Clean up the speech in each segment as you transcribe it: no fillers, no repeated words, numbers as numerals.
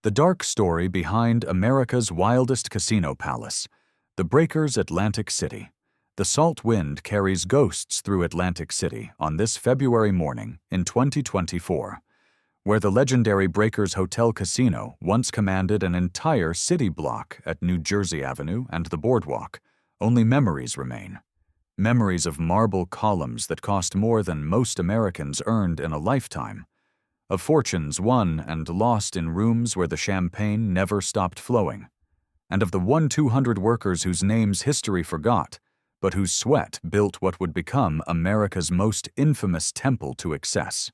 The dark story behind America's wildest casino palace, the Breakers' Atlantic City. The salt wind carries ghosts through Atlantic City on this February morning in 2024, where the legendary Breakers Hotel Casino once commanded an entire city block at New Jersey Avenue and the Boardwalk. Only memories remain. Memories of marble columns that cost more than most Americans earned in a lifetime, of fortunes won and lost in rooms where the champagne never stopped flowing, and of the 1-200 workers whose names history forgot, but whose sweat built what would become America's most infamous temple to excess.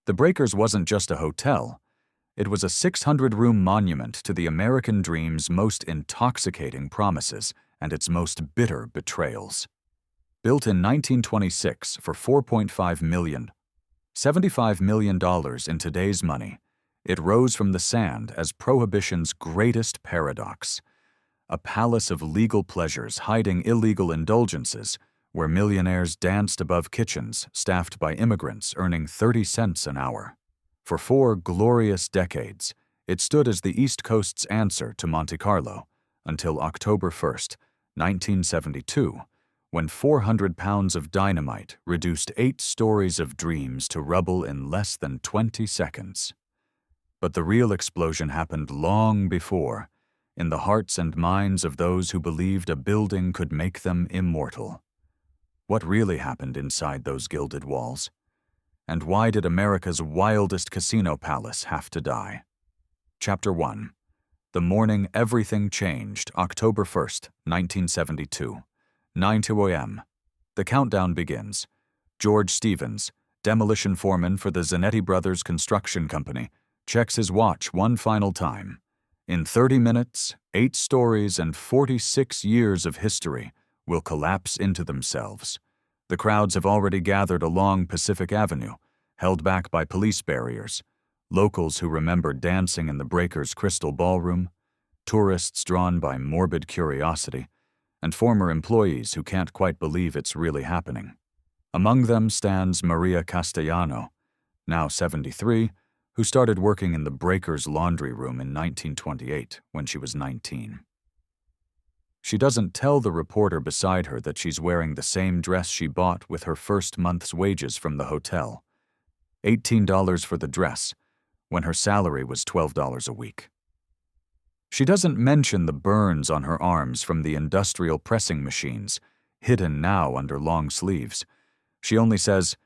The Breakers wasn't just a hotel. It was a 600-room monument to the American dream's most intoxicating promises and its most bitter betrayals. Built in 1926 for $4.5 million, $75 million in today's money, it rose from the sand as Prohibition's greatest paradox. A palace of legal pleasures hiding illegal indulgences, where millionaires danced above kitchens staffed by immigrants earning 30 cents an hour. For 4 glorious decades, it stood as the East Coast's answer to Monte Carlo, until October 1st, 1972, when 400 pounds of dynamite reduced 8 stories of dreams to rubble in less than 20 seconds. But the real explosion happened long before, in the hearts and minds of those who believed a building could make them immortal. What really happened inside those gilded walls? And why did America's wildest casino palace have to die? Chapter 1. The morning everything changed, October 1st, 1972. 9:02 a.m. The countdown begins. George Stevens, demolition foreman for the Zanetti Brothers Construction Company, checks his watch one final time. In 30 minutes, 8 stories and 46 years of history will collapse into themselves. The crowds have already gathered along Pacific Avenue, held back by police barriers, locals who remember dancing in the Breakers' Crystal Ballroom, tourists drawn by morbid curiosity, and former employees who can't quite believe it's really happening. Among them stands Maria Castellano, now 73, who started working in the Breakers' laundry room in 1928 when she was 19. She doesn't tell the reporter beside her that she's wearing the same dress she bought with her first month's wages from the hotel. $18 for the dress, when her salary was $12 a week. She doesn't mention the burns on her arms from the industrial pressing machines, hidden now under long sleeves. She only says,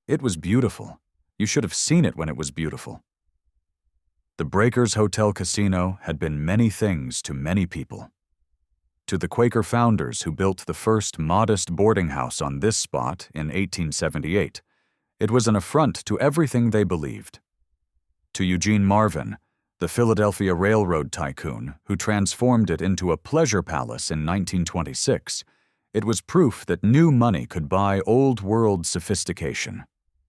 "It was beautiful. You should have seen it when it was beautiful." The Breakers Hotel Casino had been many things to many people. To the Quaker founders who built the first modest boarding house on this spot in 1878, it was an affront to everything they believed. To Eugene Marvin, the Philadelphia Railroad tycoon who transformed it into a pleasure palace in 1926, it was proof that new money could buy old-world sophistication.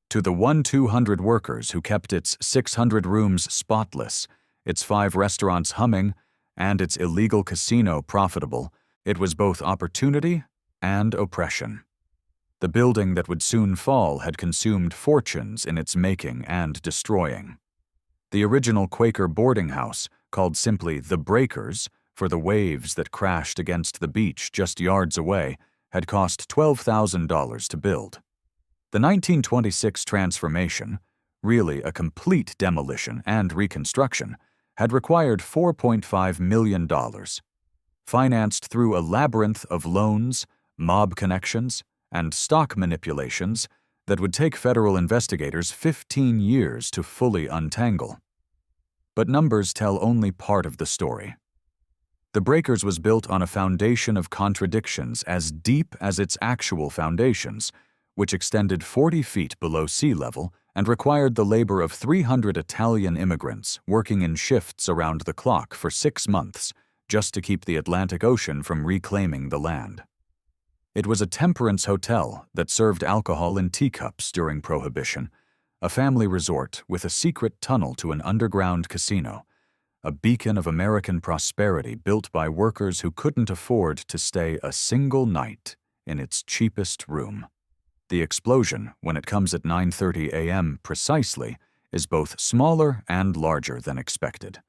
To the 1-200 workers who kept its 600 rooms spotless, its 5 restaurants humming, and its illegal casino profitable, it was both opportunity and oppression. The building that would soon fall had consumed fortunes in its making and destroying. The original Quaker boarding house, called simply the Breakers for the waves that crashed against the beach just yards away, had cost $12,000 to build. The 1926 transformation, really a complete demolition and reconstruction, had required $4.5 million, financed through a labyrinth of loans, mob connections, and stock manipulations that would take federal investigators 15 years to fully untangle. But numbers tell only part of the story. The Breakers was built on a foundation of contradictions as deep as its actual foundations, which extended 40 feet below sea level and required the labor of 300 Italian immigrants working in shifts around the clock for 6 months just to keep the Atlantic Ocean from reclaiming the land. It was a temperance hotel that served alcohol in teacups during Prohibition, a family resort with a secret tunnel to an underground casino, a beacon of American prosperity built by workers who couldn't afford to stay a single night in its cheapest room. The explosion, when it comes at 9:30 a.m. precisely, is both smaller and larger than expected.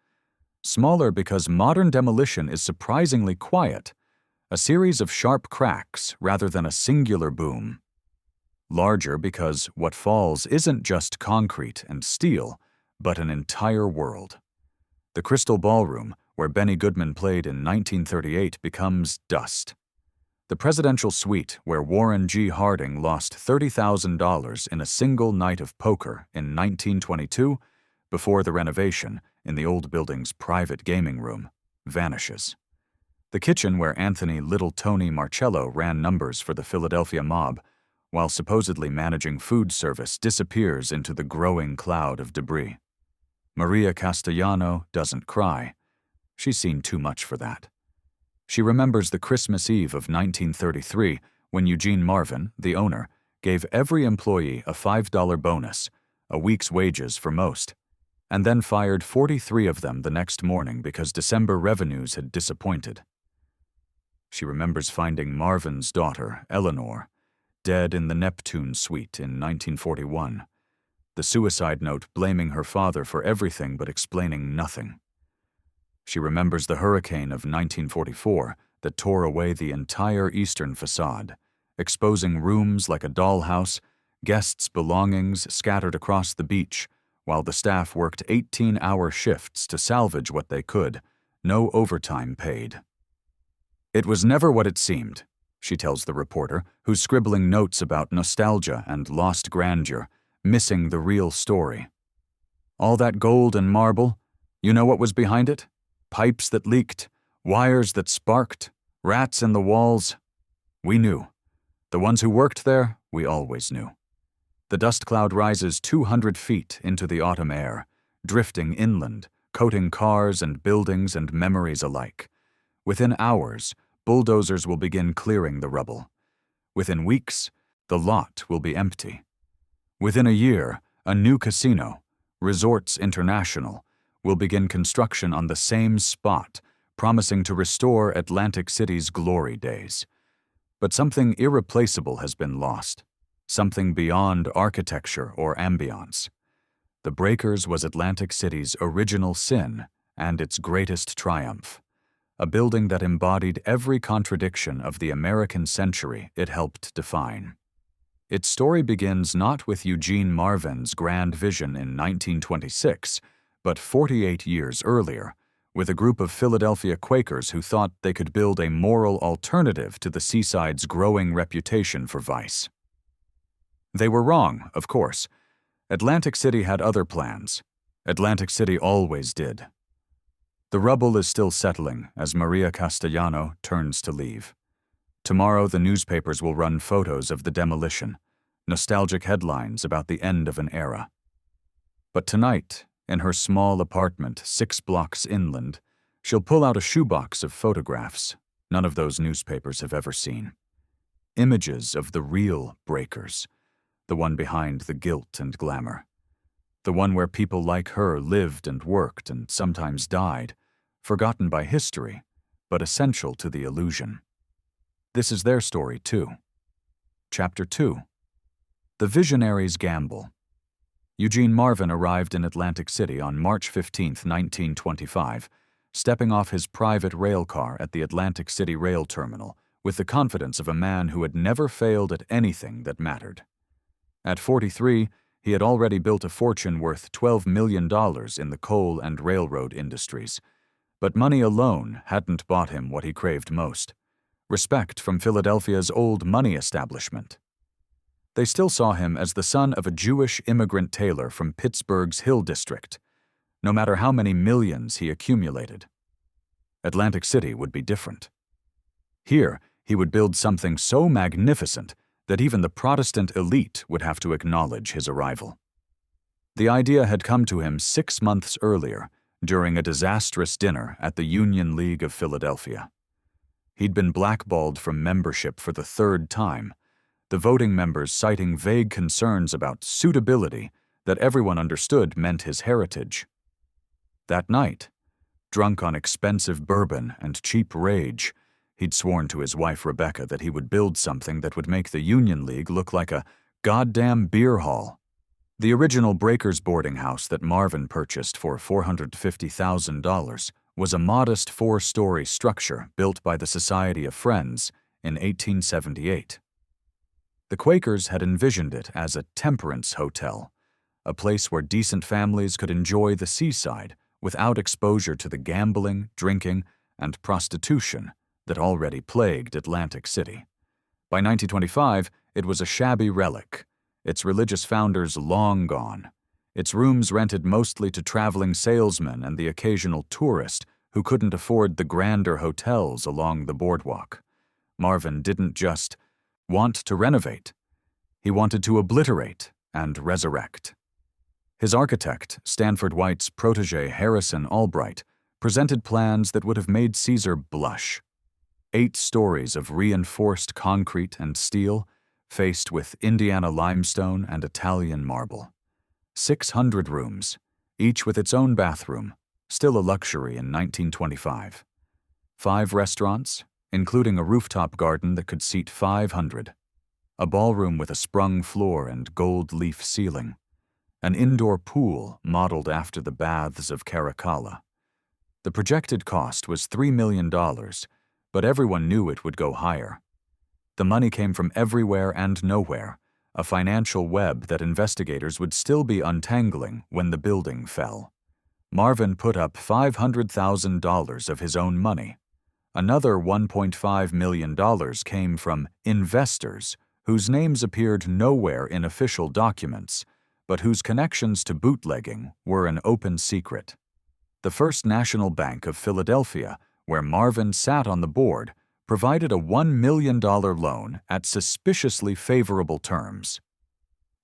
Smaller because modern demolition is surprisingly quiet, a series of sharp cracks rather than a singular boom. Larger because what falls isn't just concrete and steel, but an entire world. The Crystal Ballroom, where Benny Goodman played in 1938, becomes dust. The presidential suite, where Warren G. Harding lost $30,000 in a single night of poker in 1922, before the renovation in the old building's private gaming room, vanishes. The kitchen where Anthony Little Tony Marcello ran numbers for the Philadelphia mob, while supposedly managing food service, disappears into the growing cloud of debris. Maria Castellano doesn't cry. She's seen too much for that. She remembers the Christmas Eve of 1933 when Eugene Marvin, the owner, gave every employee a $5 bonus, a week's wages for most, and then fired 43 of them the next morning because December revenues had disappointed. She remembers finding Marvin's daughter, Eleanor, dead in the Neptune suite in 1941, the suicide note blaming her father for everything but explaining nothing. She remembers the hurricane of 1944 that tore away the entire eastern facade, exposing rooms like a dollhouse, guests' belongings scattered across the beach, while the staff worked 18-hour shifts to salvage what they could, no overtime paid. "It was never what it seemed," she tells the reporter, who's scribbling notes about nostalgia and lost grandeur, missing the real story. "All that gold and marble, you know what was behind it? Pipes that leaked, wires that sparked, rats in the walls. We knew. The ones who worked there, we always knew." The dust cloud rises 200 feet into the autumn air, drifting inland, coating cars and buildings and memories alike. Within hours, bulldozers will begin clearing the rubble. Within weeks, the lot will be empty. Within a year, a new casino, Resorts International, will begin construction on the same spot, promising to restore Atlantic City's glory days. But something irreplaceable has been lost, something beyond architecture or ambiance. The Breakers was Atlantic City's original sin and its greatest triumph, a building that embodied every contradiction of the American century it helped define. Its story begins not with Eugene Marvin's grand vision in 1926, but 48 years earlier, with a group of Philadelphia Quakers who thought they could build a moral alternative to the seaside's growing reputation for vice. They were wrong, of course. Atlantic City had other plans. Atlantic City always did. The rubble is still settling as Maria Castellano turns to leave. Tomorrow the newspapers will run photos of the demolition, nostalgic headlines about the end of an era. But tonight, in her small apartment 6 blocks inland, she'll pull out a shoebox of photographs none of those newspapers have ever seen. Images of the real Breakers, the one behind the guilt and glamour. The one where people like her lived and worked and sometimes died, forgotten by history, but essential to the illusion. This is their story, too. Chapter 2. The Visionary's Gamble. Eugene Marvin arrived in Atlantic City on March 15, 1925, stepping off his private rail car at the Atlantic City Rail Terminal with the confidence of a man who had never failed at anything that mattered. At 43, he had already built a fortune worth $12 million in the coal and railroad industries, but money alone hadn't bought him what he craved most: respect from Philadelphia's old money establishment. They still saw him as the son of a Jewish immigrant tailor from Pittsburgh's Hill District, no matter how many millions he accumulated. Atlantic City would be different. Here, he would build something so magnificent that even the Protestant elite would have to acknowledge his arrival. The idea had come to him 6 months earlier, during a disastrous dinner at the Union League of Philadelphia. He'd been blackballed from membership for the 3rd time, the voting members citing vague concerns about suitability that everyone understood meant his heritage. That night, drunk on expensive bourbon and cheap rage, he'd sworn to his wife Rebecca that he would build something that would make the Union League look like a goddamn beer hall. The original Breakers boarding house that Marvin purchased for $450,000 was a modest 4-story structure built by the Society of Friends in 1878. The Quakers had envisioned it as a temperance hotel, a place where decent families could enjoy the seaside without exposure to the gambling, drinking, and prostitution that already plagued Atlantic City. By 1925, it was a shabby relic, its religious founders long gone, its rooms rented mostly to traveling salesmen and the occasional tourist who couldn't afford the grander hotels along the boardwalk. Marvin didn't just want to renovate. He wanted to obliterate and resurrect. His architect, Stanford White's protege Harrison Albright, presented plans that would have made Caesar blush. 8 stories of reinforced concrete and steel, faced with Indiana limestone and Italian marble. 600 rooms, each with its own bathroom, still a luxury in 1925. 5 restaurants, including a rooftop garden that could seat 500. A ballroom with a sprung floor and gold leaf ceiling. An indoor pool modeled after the baths of Caracalla. The projected cost was $3 million, but everyone knew it would go higher. The money came from everywhere and nowhere, a financial web that investigators would still be untangling when the building fell. Marvin put up $500,000 of his own money. Another $1.5 million came from investors whose names appeared nowhere in official documents, but whose connections to bootlegging were an open secret. The First National Bank of Philadelphia, where Marvin sat on the board, provided a $1 million loan at suspiciously favorable terms.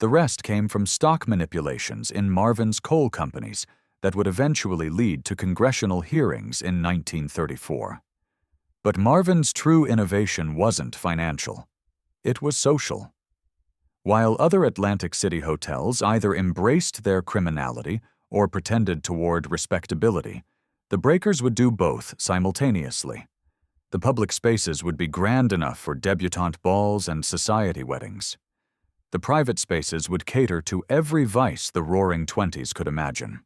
The rest came from stock manipulations in Marvin's coal companies that would eventually lead to congressional hearings in 1934. But Marvin's true innovation wasn't financial. It was social. While other Atlantic City hotels either embraced their criminality or pretended toward respectability, the Breakers would do both simultaneously. The public spaces would be grand enough for debutante balls and society weddings. The private spaces would cater to every vice the Roaring Twenties could imagine.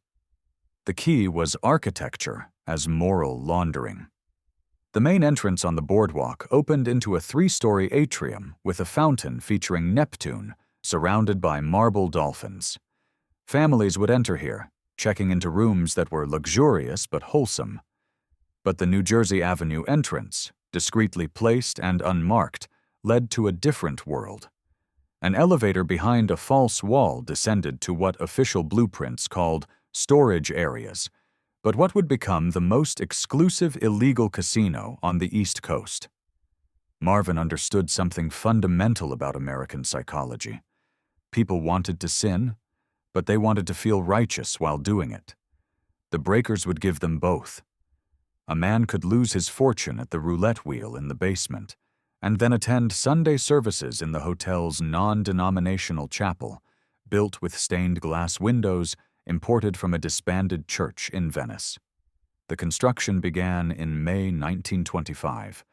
The key was architecture as moral laundering. The main entrance on the boardwalk opened into a 3-story atrium with a fountain featuring Neptune, surrounded by marble dolphins. Families would enter here, checking into rooms that were luxurious but wholesome. But the New Jersey Avenue entrance, discreetly placed and unmarked, led to a different world. An elevator behind a false wall descended to what official blueprints called storage areas, but what would become the most exclusive illegal casino on the East Coast. Marvin understood something fundamental about American psychology. People wanted to sin, but they wanted to feel righteous while doing it. The Breakers would give them both. A man could lose his fortune at the roulette wheel in the basement, and then attend Sunday services in the hotel's non-denominational chapel, built with stained glass windows imported from a disbanded church in Venice. The construction began in May 1925,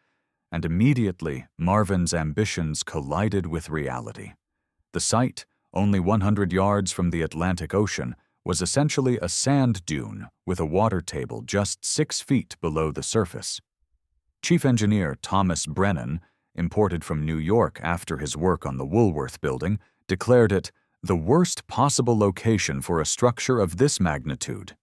and immediately Marvin's ambitions collided with reality. The site, only 100 yards from the Atlantic Ocean, was essentially a sand dune with a water table just 6 feet below the surface. Chief engineer Thomas Brennan, imported from New York after his work on the Woolworth Building, declared it the worst possible location for a structure of this magnitude.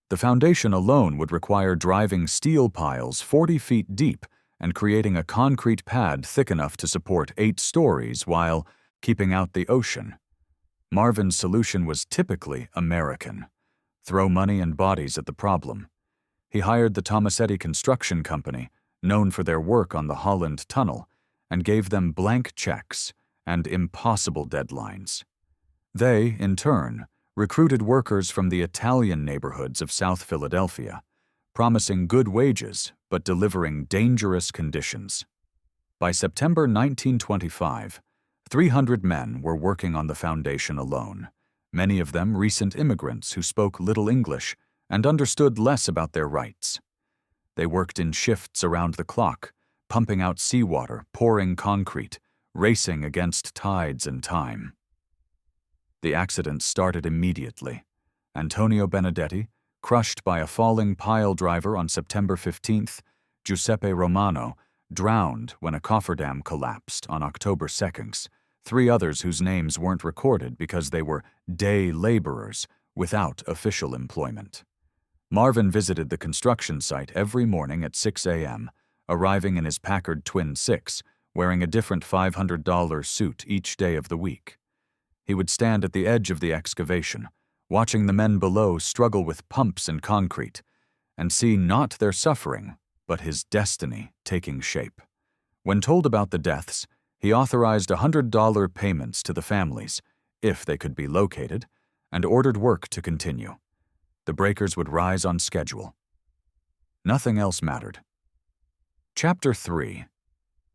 The foundation alone would require driving steel piles 40 feet deep and creating a concrete pad thick enough to support 8 stories while keeping out the ocean. Marvin's solution was typically American. Throw money and bodies at the problem. He hired the Tomasetti Construction Company, known for their work on the Holland Tunnel, and gave them blank checks and impossible deadlines. They, in turn, recruited workers from the Italian neighborhoods of South Philadelphia, promising good wages but delivering dangerous conditions. By September 1925, 300 men were working on the foundation alone, many of them recent immigrants who spoke little English and understood less about their rights. They worked in shifts around the clock, pumping out seawater, pouring concrete, racing against tides and time. The accident started immediately. Antonio Benedetti, crushed by a falling pile driver on September 15th, Giuseppe Romano, drowned when a cofferdam collapsed on October 2nd, 3 others whose names weren't recorded because they were day laborers without official employment. Marvin visited the construction site every morning at 6 a.m., arriving in his Packard Twin 6, wearing a different $500 suit each day of the week. He would stand at the edge of the excavation, watching the men below struggle with pumps and concrete, and see not their suffering, but his destiny taking shape. When told about the deaths, he authorized $100 payments to the families, if they could be located, and ordered work to continue. The breakers would rise on schedule. Nothing else mattered. Chapter 3.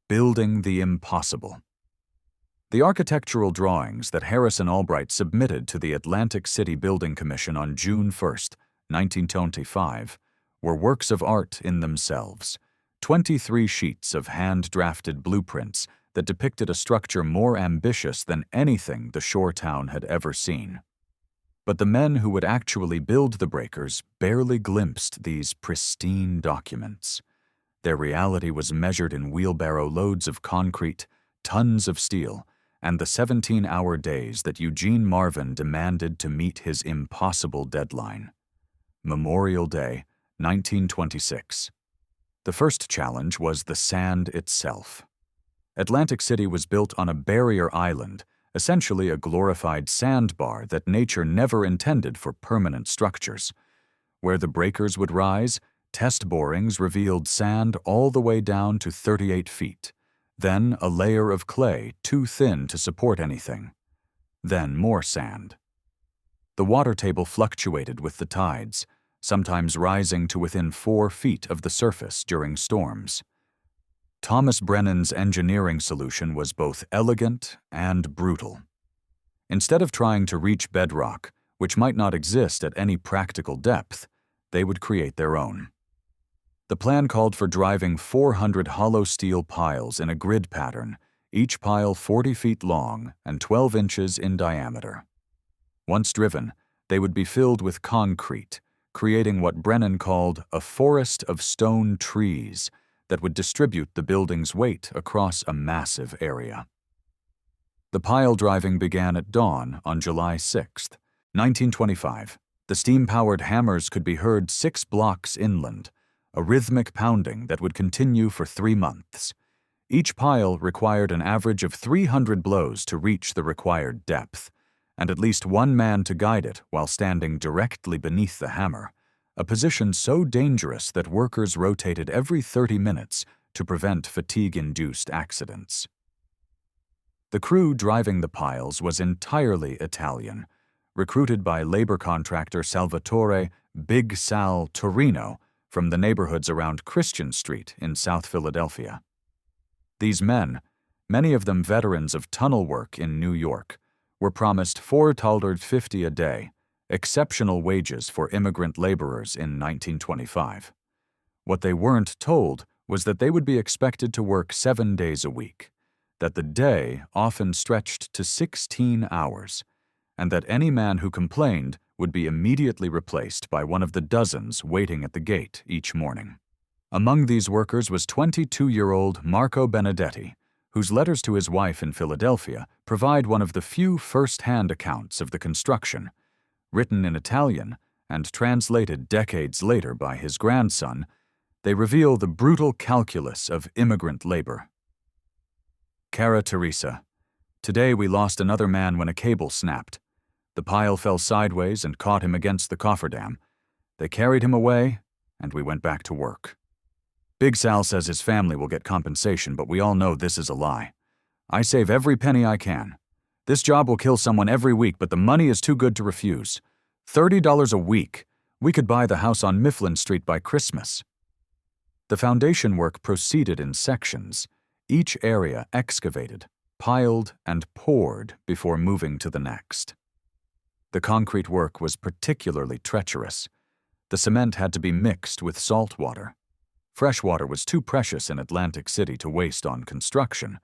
Building the Impossible. The architectural drawings that Harrison Albright submitted to the Atlantic City Building Commission on June 1, 1925, were works of art in themselves, 23 sheets of hand-drafted blueprints that depicted a structure more ambitious than anything the shore town had ever seen. But the men who would actually build the breakers barely glimpsed these pristine documents. Their reality was measured in wheelbarrow loads of concrete, tons of steel, and the 17-hour days that Eugene Marvin demanded to meet his impossible deadline. Memorial Day, 1926. The first challenge was the sand itself. Atlantic City was built on a barrier island, essentially a glorified sandbar that nature never intended for permanent structures. Where the breakers would rise, test borings revealed sand all the way down to 38 feet. Then a layer of clay too thin to support anything. Then more sand. The water table fluctuated with the tides, sometimes rising to within 4 feet of the surface during storms. Thomas Brennan's engineering solution was both elegant and brutal. Instead of trying to reach bedrock, which might not exist at any practical depth, they would create their own. The plan called for driving 400 hollow steel piles in a grid pattern, each pile 40 feet long and 12 inches in diameter. Once driven, they would be filled with concrete, creating what Brennan called a forest of stone trees that would distribute the building's weight across a massive area. The pile driving began at dawn on July 6, 1925. The steam-powered hammers could be heard 6 blocks inland, a rhythmic pounding that would continue for 3 months. Each pile required an average of 300 blows to reach the required depth, and at least one man to guide it while standing directly beneath the hammer, a position so dangerous that workers rotated every 30 minutes to prevent fatigue-induced accidents. The crew driving the piles was entirely Italian, recruited by labor contractor Salvatore Big Sal Torino from the neighborhoods around Christian Street in South Philadelphia. These men, many of them veterans of tunnel work in New York, were promised $4.50 a day, exceptional wages for immigrant laborers in 1925. What they weren't told was that they would be expected to work 7 days a week, that the day often stretched to 16 hours, and that any man who complained would be immediately replaced by one of the dozens waiting at the gate each morning. Among these workers was 22-year-old Marco Benedetti, whose letters to his wife in Philadelphia provide one of the few first-hand accounts of the construction. Written in Italian and translated decades later by his grandson, they reveal the brutal calculus of immigrant labor. Cara Teresa, today we lost another man when a cable snapped. The pile fell sideways and caught him against the cofferdam. They carried him away, and we went back to work. Big Sal says his family will get compensation, but we all know this is a lie. I save every penny I can. This job will kill someone every week, but the money is too good to refuse. $30 a week. We could buy the house on Mifflin Street by Christmas. The foundation work proceeded in sections, each area excavated, piled, and poured before moving to the next. The concrete work was particularly treacherous. The cement had to be mixed with salt water. Fresh water was too precious in Atlantic City to waste on construction,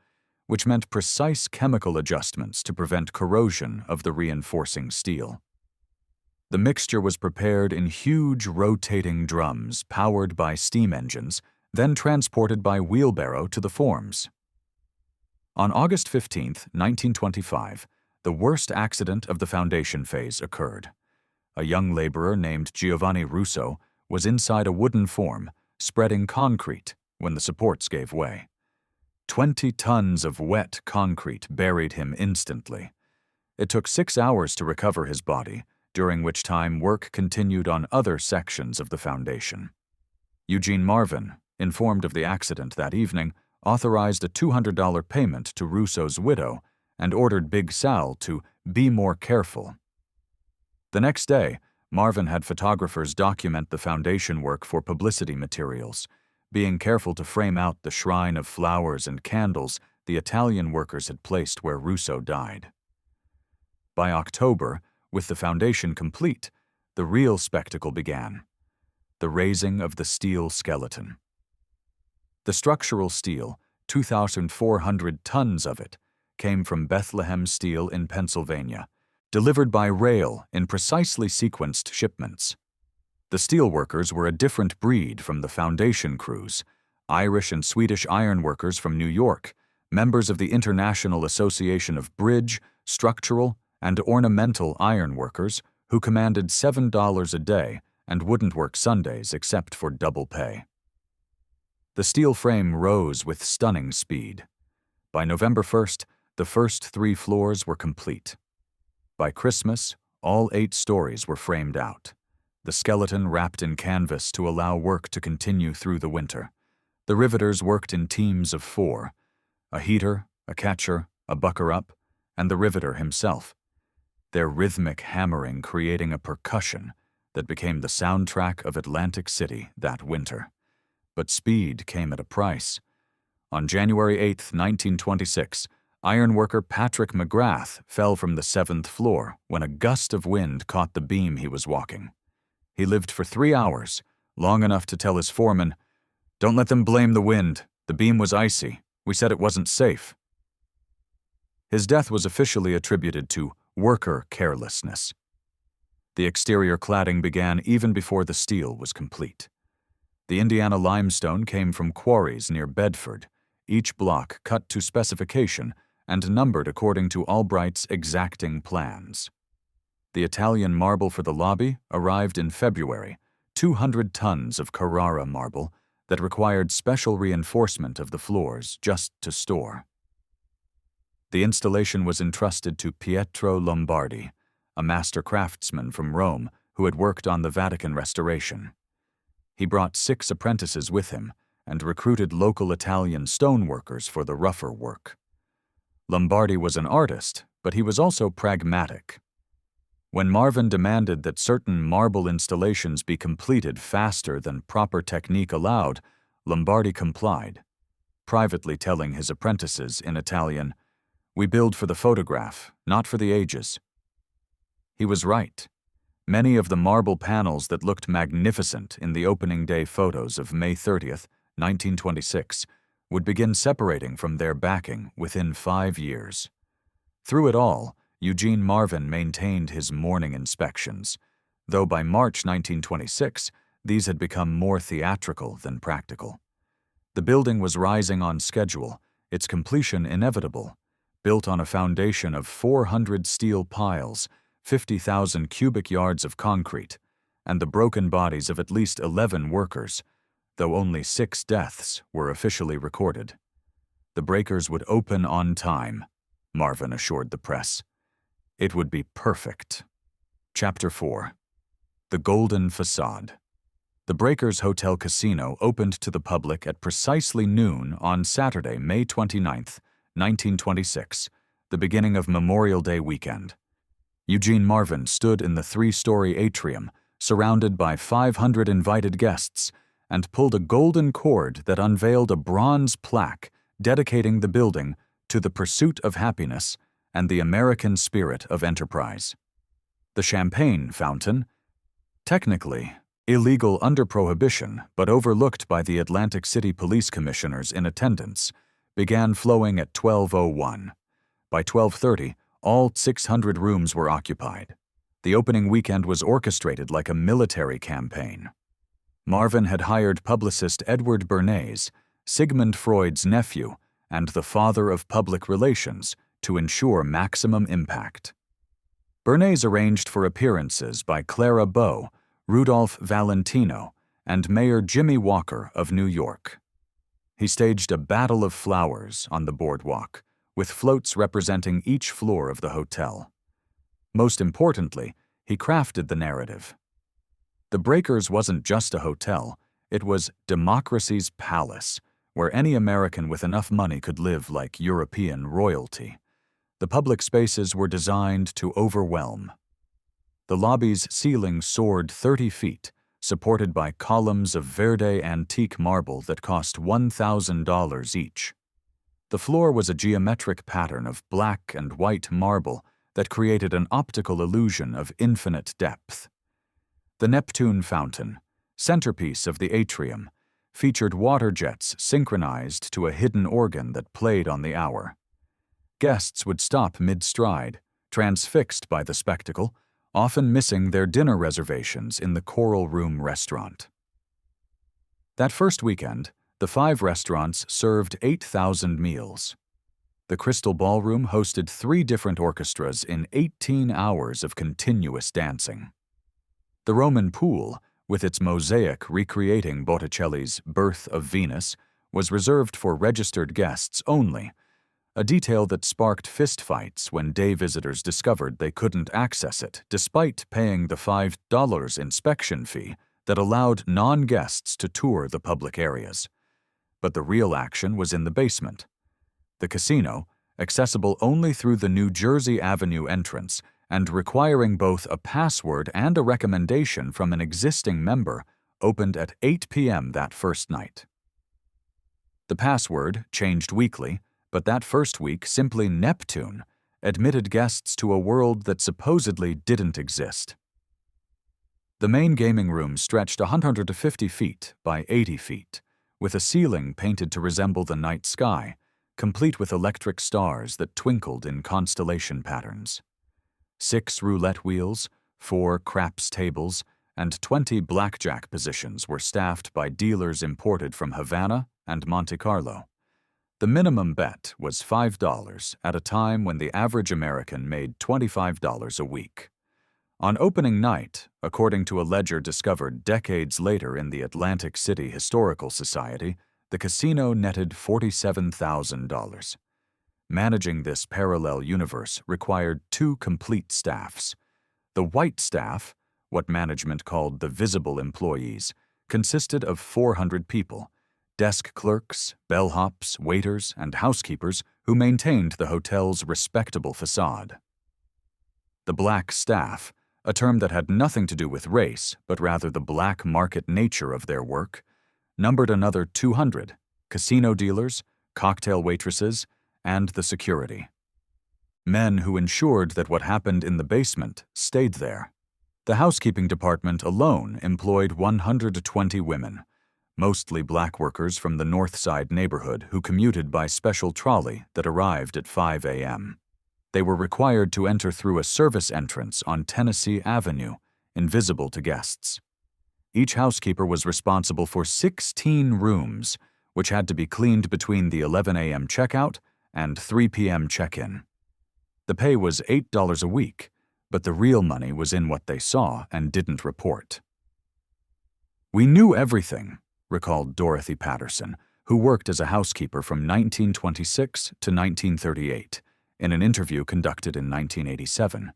which meant precise chemical adjustments to prevent corrosion of the reinforcing steel. The mixture was prepared in huge rotating drums powered by steam engines, then transported by wheelbarrow to the forms. On August 15, 1925, the worst accident of the foundation phase occurred. A young laborer named Giovanni Russo was inside a wooden form, spreading concrete, when the supports gave way. 20 tons of wet concrete buried him instantly. It took 6 hours to recover his body, during which time work continued on other sections of the foundation. Eugene Marvin, informed of the accident that evening, authorized a $200 payment to Russo's widow and ordered Big Sal to be more careful. The next day, Marvin had photographers document the foundation work for publicity materials, being careful to frame out the shrine of flowers and candles the Italian workers had placed where Russo died. By October, with the foundation complete, the real spectacle began: the raising of the steel skeleton. The structural steel, 2,400 tons of it, came from Bethlehem Steel in Pennsylvania, delivered by rail in precisely sequenced shipments. The steelworkers were a different breed from the foundation crews: Irish and Swedish ironworkers from New York, members of the International Association of Bridge, Structural, and Ornamental Ironworkers, who commanded $7 a day and wouldn't work Sundays except for double pay. The steel frame rose with stunning speed. By November 1st, the first 3 floors were complete. By Christmas, all 8 stories were framed out, the skeleton wrapped in canvas to allow work to continue through the winter. The riveters worked in teams of 4, a heater, a catcher, a bucker-up, and the riveter himself, their rhythmic hammering creating a percussion that became the soundtrack of Atlantic City that winter. But speed came at a price. On January 8, 1926, ironworker Patrick McGrath fell from the 7th floor when a gust of wind caught the beam he was walking. He lived for 3 hours, long enough to tell his foreman, "Don't let them blame the wind. The beam was icy. We said it wasn't safe." His death was officially attributed to worker carelessness. The exterior cladding began even before the steel was complete. The Indiana limestone came from quarries near Bedford, each block cut to specification and numbered according to Albright's exacting plans. The Italian marble for the lobby arrived in February, 200 tons of Carrara marble that required special reinforcement of the floors just to store. The installation was entrusted to Pietro Lombardi, a master craftsman from Rome who had worked on the Vatican restoration. He brought 6 apprentices with him and recruited local Italian stoneworkers for the rougher work. Lombardi was an artist, but he was also pragmatic. When Marvin demanded that certain marble installations be completed faster than proper technique allowed, Lombardi complied, privately telling his apprentices in Italian, "We build for the photograph, not for the ages." He was right. Many of the marble panels that looked magnificent in the opening day photos of May 30th, 1926, would begin separating from their backing within 5 years. Through it all, Eugene Marvin maintained his morning inspections, though by March 1926, these had become more theatrical than practical. The building was rising on schedule, its completion inevitable, built on a foundation of 400 steel piles, 50,000 cubic yards of concrete, and the broken bodies of at least 11 workers, though only 6 deaths were officially recorded. The breakers would open on time, Marvin assured the press. It would be perfect. Chapter 4. The Golden Facade. The Breakers Hotel Casino opened to the public at precisely noon on Saturday, May 29th, 1926, the beginning of Memorial Day weekend. Eugene Marvin stood in the 3-story atrium, surrounded by 500 invited guests, and pulled a golden cord that unveiled a bronze plaque dedicating the building to the pursuit of happiness and the American spirit of enterprise. The champagne fountain, technically illegal under prohibition but overlooked by the Atlantic City police commissioners in attendance, began flowing at 12:01. By 12:30, all 600 rooms were occupied. The opening weekend was orchestrated like a military campaign. Marvin had hired publicist Edward Bernays, Sigmund Freud's nephew and the father of public relations, to ensure maximum impact. Bernays arranged for appearances by Clara Bow, Rudolph Valentino, and Mayor Jimmy Walker of New York. He staged a battle of flowers on the boardwalk, with floats representing each floor of the hotel. Most importantly, he crafted the narrative. The Breakers wasn't just a hotel, it was democracy's palace, where any American with enough money could live like European royalty. The public spaces were designed to overwhelm. The lobby's ceiling soared 30 feet, supported by columns of Verde antique marble that cost $1,000 each. The floor was a geometric pattern of black and white marble that created an optical illusion of infinite depth. The Neptune Fountain, centerpiece of the atrium, featured water jets synchronized to a hidden organ that played on the hour. Guests would stop mid-stride, transfixed by the spectacle, often missing their dinner reservations in the Coral Room restaurant. That first weekend, the 5 restaurants served 8,000 meals. The Crystal Ballroom hosted 3 different orchestras in 18 hours of continuous dancing. The Roman Pool, with its mosaic recreating Botticelli's Birth of Venus, was reserved for registered guests only, a detail that sparked fistfights when day visitors discovered they couldn't access it despite paying the $5 inspection fee that allowed non-guests to tour the public areas. But the real action was in the basement. The casino, accessible only through the New Jersey Avenue entrance and requiring both a password and a recommendation from an existing member, opened at 8 p.m. that first night. The password changed weekly, but that first week simply Neptune admitted guests to a world that supposedly didn't exist. The main gaming room stretched 150 feet by 80 feet, with a ceiling painted to resemble the night sky, complete with electric stars that twinkled in constellation patterns. 6 roulette wheels, 4 craps tables, and 20 blackjack positions were staffed by dealers imported from Havana and Monte Carlo. The minimum bet was $5 at a time when the average American made $25 a week. On opening night, according to a ledger discovered decades later in the Atlantic City Historical Society, the casino netted $47,000. Managing this parallel universe required 2 complete staffs. The white staff, what management called the visible employees, consisted of 400 people, desk clerks, bellhops, waiters, and housekeepers who maintained the hotel's respectable facade. The black staff, a term that had nothing to do with race, but rather the black market nature of their work, numbered another 200, casino dealers, cocktail waitresses, and the security. Men who ensured that what happened in the basement stayed there. The housekeeping department alone employed 120 women, mostly black workers from the North Side neighborhood who commuted by special trolley that arrived at 5 a.m. They were required to enter through a service entrance on Tennessee Avenue, invisible to guests. Each housekeeper was responsible for 16 rooms, which had to be cleaned between the 11 a.m. checkout and 3 p.m. check-in. The pay was $8 a week, but the real money was in what they saw and didn't report. "We knew everything," recalled Dorothy Patterson, who worked as a housekeeper from 1926 to 1938, in an interview conducted in 1987.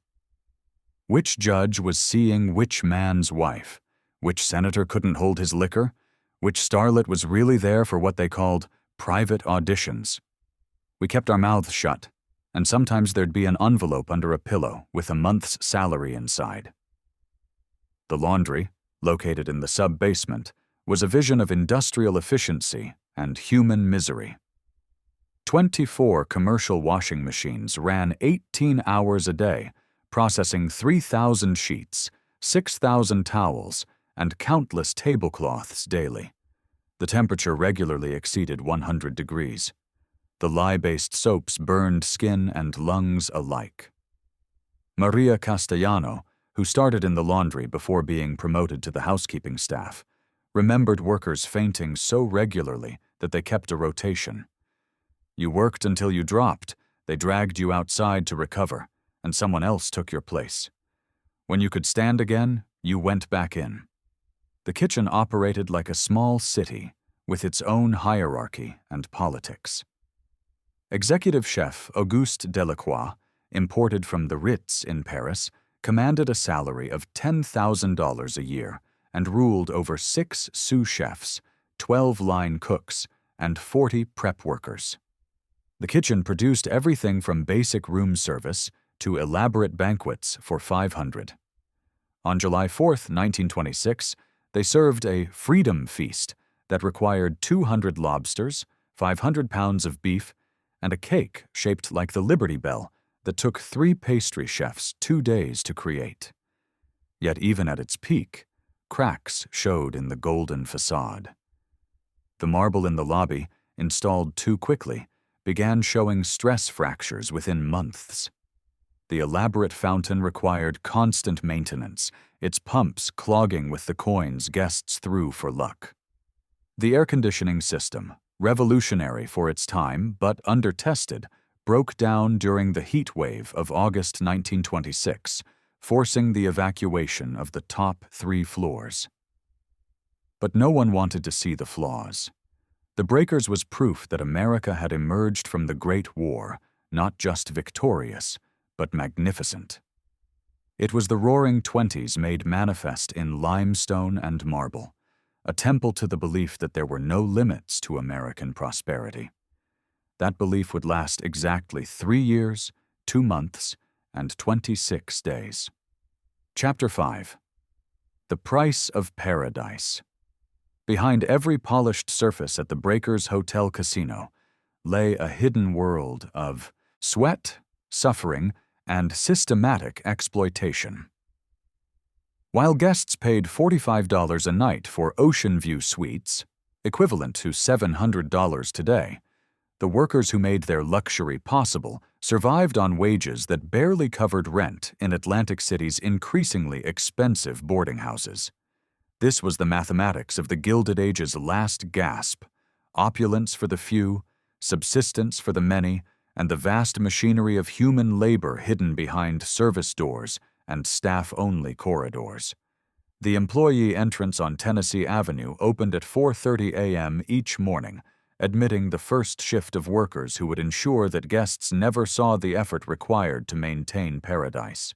Which judge was seeing which man's wife? Which senator couldn't hold his liquor? Which starlet was really there for what they called private auditions? We kept our mouths shut, and sometimes there'd be an envelope under a pillow with a month's salary inside. The laundry, located in the sub-basement, was a vision of industrial efficiency and human misery. 24 commercial washing machines ran 18 hours a day, processing 3,000 sheets, 6,000 towels, and countless tablecloths daily. The temperature regularly exceeded 100 degrees. The lye-based soaps burned skin and lungs alike. Maria Castellano, who started in the laundry before being promoted to the housekeeping staff, remembered workers fainting so regularly that they kept a rotation. You worked until you dropped, they dragged you outside to recover, and someone else took your place. When you could stand again, you went back in. The kitchen operated like a small city, with its own hierarchy and politics. Executive chef Auguste Delacroix, imported from the Ritz in Paris, commanded a salary of $10,000 a year and ruled over 6 sous chefs, 12 line cooks, and 40 prep workers. The kitchen produced everything from basic room service to elaborate banquets for 500. On July 4, 1926, they served a freedom feast that required 200 lobsters, 500 pounds of beef, and a cake shaped like the Liberty Bell that took 3 pastry chefs 2 days to create. Yet even at its peak, cracks showed in the golden facade. The marble in the lobby, installed too quickly, began showing stress fractures within months. The elaborate fountain required constant maintenance, its pumps clogging with the coins guests threw for luck. The air conditioning system, revolutionary for its time but under-tested, broke down during the heat wave of August 1926, forcing the evacuation of the top 3 floors. But no one wanted to see the flaws. The breakers was proof that America had emerged from the Great War, not just victorious, but magnificent. It was the Roaring Twenties made manifest in limestone and marble, a temple to the belief that there were no limits to American prosperity. That belief would last exactly 3 years, 2 months, and 26 days. Chapter 5. The Price of Paradise. Behind every polished surface at the Breakers Hotel Casino lay a hidden world of sweat, suffering, and systematic exploitation. While guests paid $45 a night for ocean view suites, equivalent to $700 today, the workers who made their luxury possible survived on wages that barely covered rent in Atlantic City's increasingly expensive boarding houses. This was the mathematics of the Gilded Age's last gasp: opulence for the few, subsistence for the many, and the vast machinery of human labor hidden behind service doors and staff-only corridors. The employee entrance on Tennessee Avenue opened at 4:30 a.m. each morning, admitting the first shift of workers who would ensure that guests never saw the effort required to maintain paradise.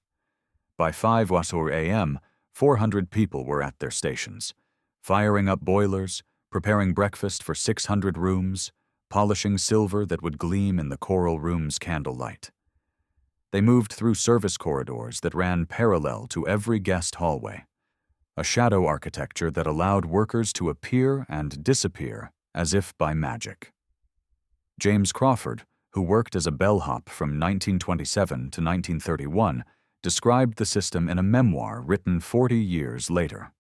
By 5:00 a.m., 400 people were at their stations, firing up boilers, preparing breakfast for 600 rooms, polishing silver that would gleam in the coral room's candlelight. They moved through service corridors that ran parallel to every guest hallway, a shadow architecture that allowed workers to appear and disappear as if by magic. James Crawford, who worked as a bellhop from 1927 to 1931, described the system in a memoir written 40 years later.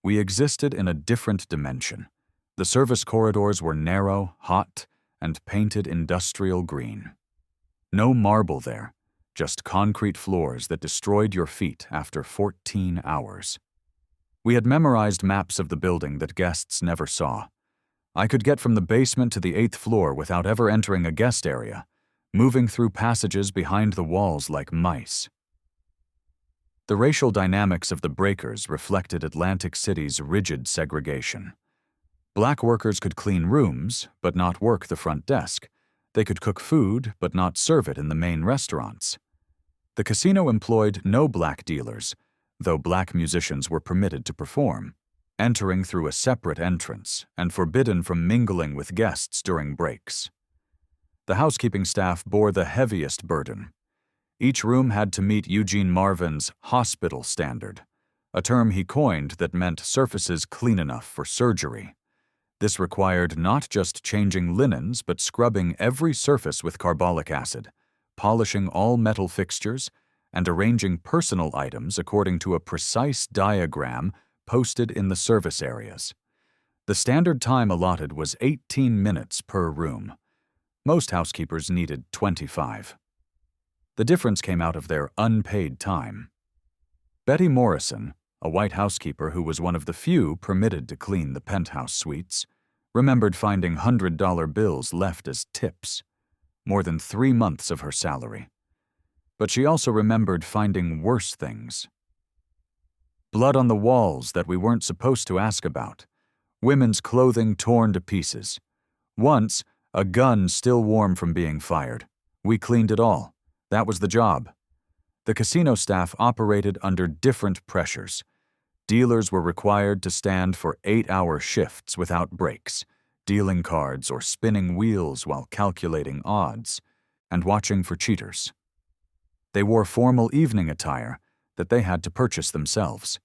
We existed in a different dimension. The service corridors were narrow, hot, and painted industrial green. No marble there, just concrete floors that destroyed your feet after 14 hours. We had memorized maps of the building that guests never saw. I could get from the basement to the 8th floor without ever entering a guest area, moving through passages behind the walls like mice. The racial dynamics of the breakers reflected Atlantic City's rigid segregation. Black workers could clean rooms, but not work the front desk. They could cook food, but not serve it in the main restaurants. The casino employed no black dealers, though black musicians were permitted to perform, entering through a separate entrance and forbidden from mingling with guests during breaks. The housekeeping staff bore the heaviest burden. Each room had to meet Eugene Marvin's hospital standard, a term he coined that meant surfaces clean enough for surgery. This required not just changing linens but scrubbing every surface with carbolic acid, polishing all metal fixtures, and arranging personal items according to a precise diagram posted in the service areas. The standard time allotted was 18 minutes per room. Most housekeepers needed 25. The difference came out of their unpaid time. Betty Morrison, a white housekeeper who was one of the few permitted to clean the penthouse suites, remembered finding $100 bills left as tips, more than 3 months of her salary. But she also remembered finding worse things. Blood on the walls that we weren't supposed to ask about, women's clothing torn to pieces. Once, a gun still warm from being fired. We cleaned it all. That was the job. The casino staff operated under different pressures. Dealers were required to stand for 8-hour shifts without breaks, dealing cards or spinning wheels while calculating odds, and watching for cheaters. They wore formal evening attire that they had to purchase themselves,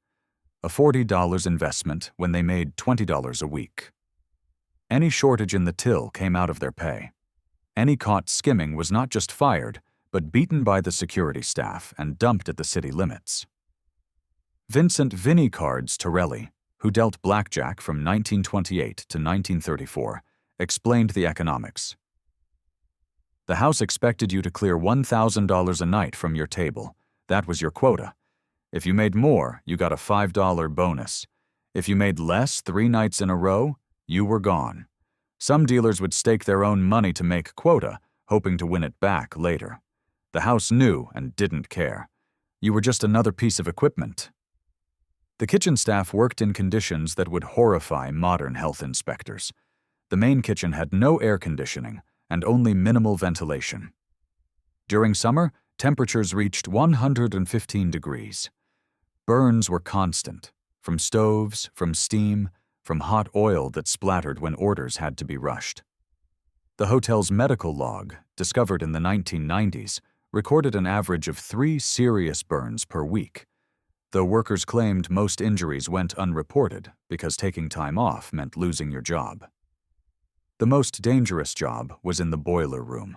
a $40 investment when they made $20 a week. Any shortage in the till came out of their pay. Any caught skimming was not just fired, but beaten by the security staff and dumped at the city limits. Vincent Vinnie Cards Torelli, who dealt blackjack from 1928 to 1934, explained the economics. The house expected you to clear $1,000 a night from your table. That was your quota. If you made more, you got a $5 bonus. If you made less 3 nights in a row, you were gone. Some dealers would stake their own money to make quota, hoping to win it back later. The house knew and didn't care. You were just another piece of equipment. The kitchen staff worked in conditions that would horrify modern health inspectors. The main kitchen had no air conditioning and only minimal ventilation. During summer, temperatures reached 115 degrees. Burns were constant, from stoves, from steam, from hot oil that splattered when orders had to be rushed. The hotel's medical log, discovered in the 1990s, recorded an average of 3 serious burns per week, though workers claimed most injuries went unreported because taking time off meant losing your job. The most dangerous job was in the boiler room,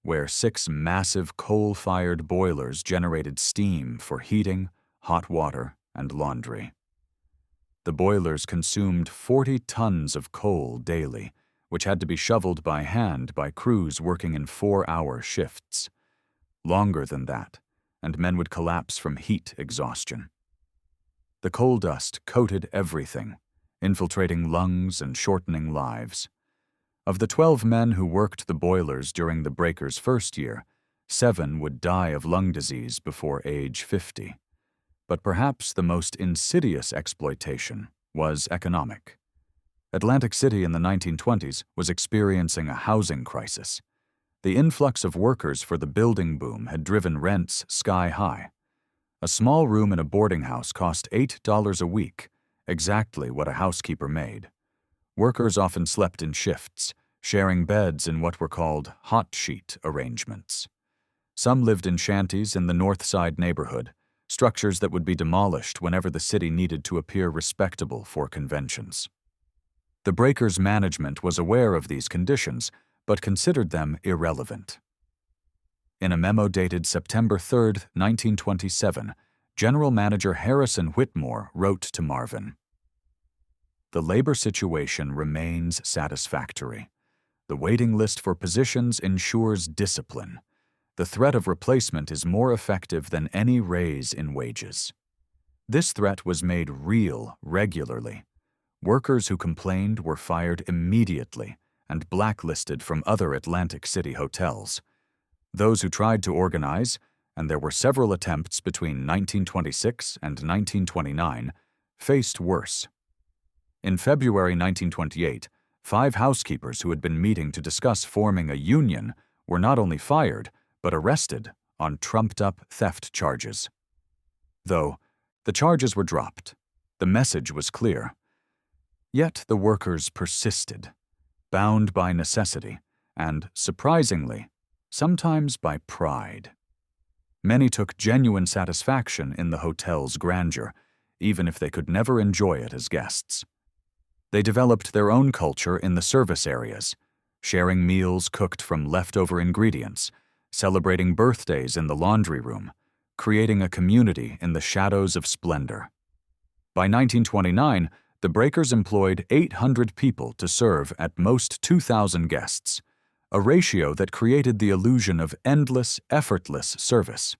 where 6 massive coal-fired boilers generated steam for heating, hot water, and laundry. The boilers consumed 40 tons of coal daily, which had to be shoveled by hand by crews working in 4-hour shifts. Longer than that, and men would collapse from heat exhaustion. The coal dust coated everything, infiltrating lungs and shortening lives. Of the 12 men who worked the boilers during the breakers' first year, 7 would die of lung disease before age 50. But perhaps the most insidious exploitation was economic. Atlantic City in the 1920s was experiencing a housing crisis. The influx of workers for the building boom had driven rents sky high. A small room in a boarding house cost $8 a week, exactly what a housekeeper made. Workers often slept in shifts, sharing beds in what were called hot sheet arrangements. Some lived in shanties in the North Side neighborhood, structures that would be demolished whenever the city needed to appear respectable for conventions. The breakers' management was aware of these conditions, but considered them irrelevant. In a memo dated September 3, 1927, General Manager Harrison Whitmore wrote to Marvin, "The labor situation remains satisfactory. The waiting list for positions ensures discipline. The threat of replacement is more effective than any raise in wages." This threat was made real regularly. Workers who complained were fired immediately and blacklisted from other Atlantic City hotels. Those who tried to organize, and there were several attempts between 1926 and 1929, faced worse. In February 1928, 5 housekeepers who had been meeting to discuss forming a union were not only fired, but arrested on trumped-up theft charges. Though the charges were dropped, the message was clear. Yet the workers persisted, bound by necessity, and, surprisingly, sometimes by pride. Many took genuine satisfaction in the hotel's grandeur, even if they could never enjoy it as guests. They developed their own culture in the service areas, sharing meals cooked from leftover ingredients, celebrating birthdays in the laundry room, creating a community in the shadows of splendor. By 1929, the breakers employed 800 people to serve at most 2,000 guests, a ratio that created the illusion of endless, effortless service.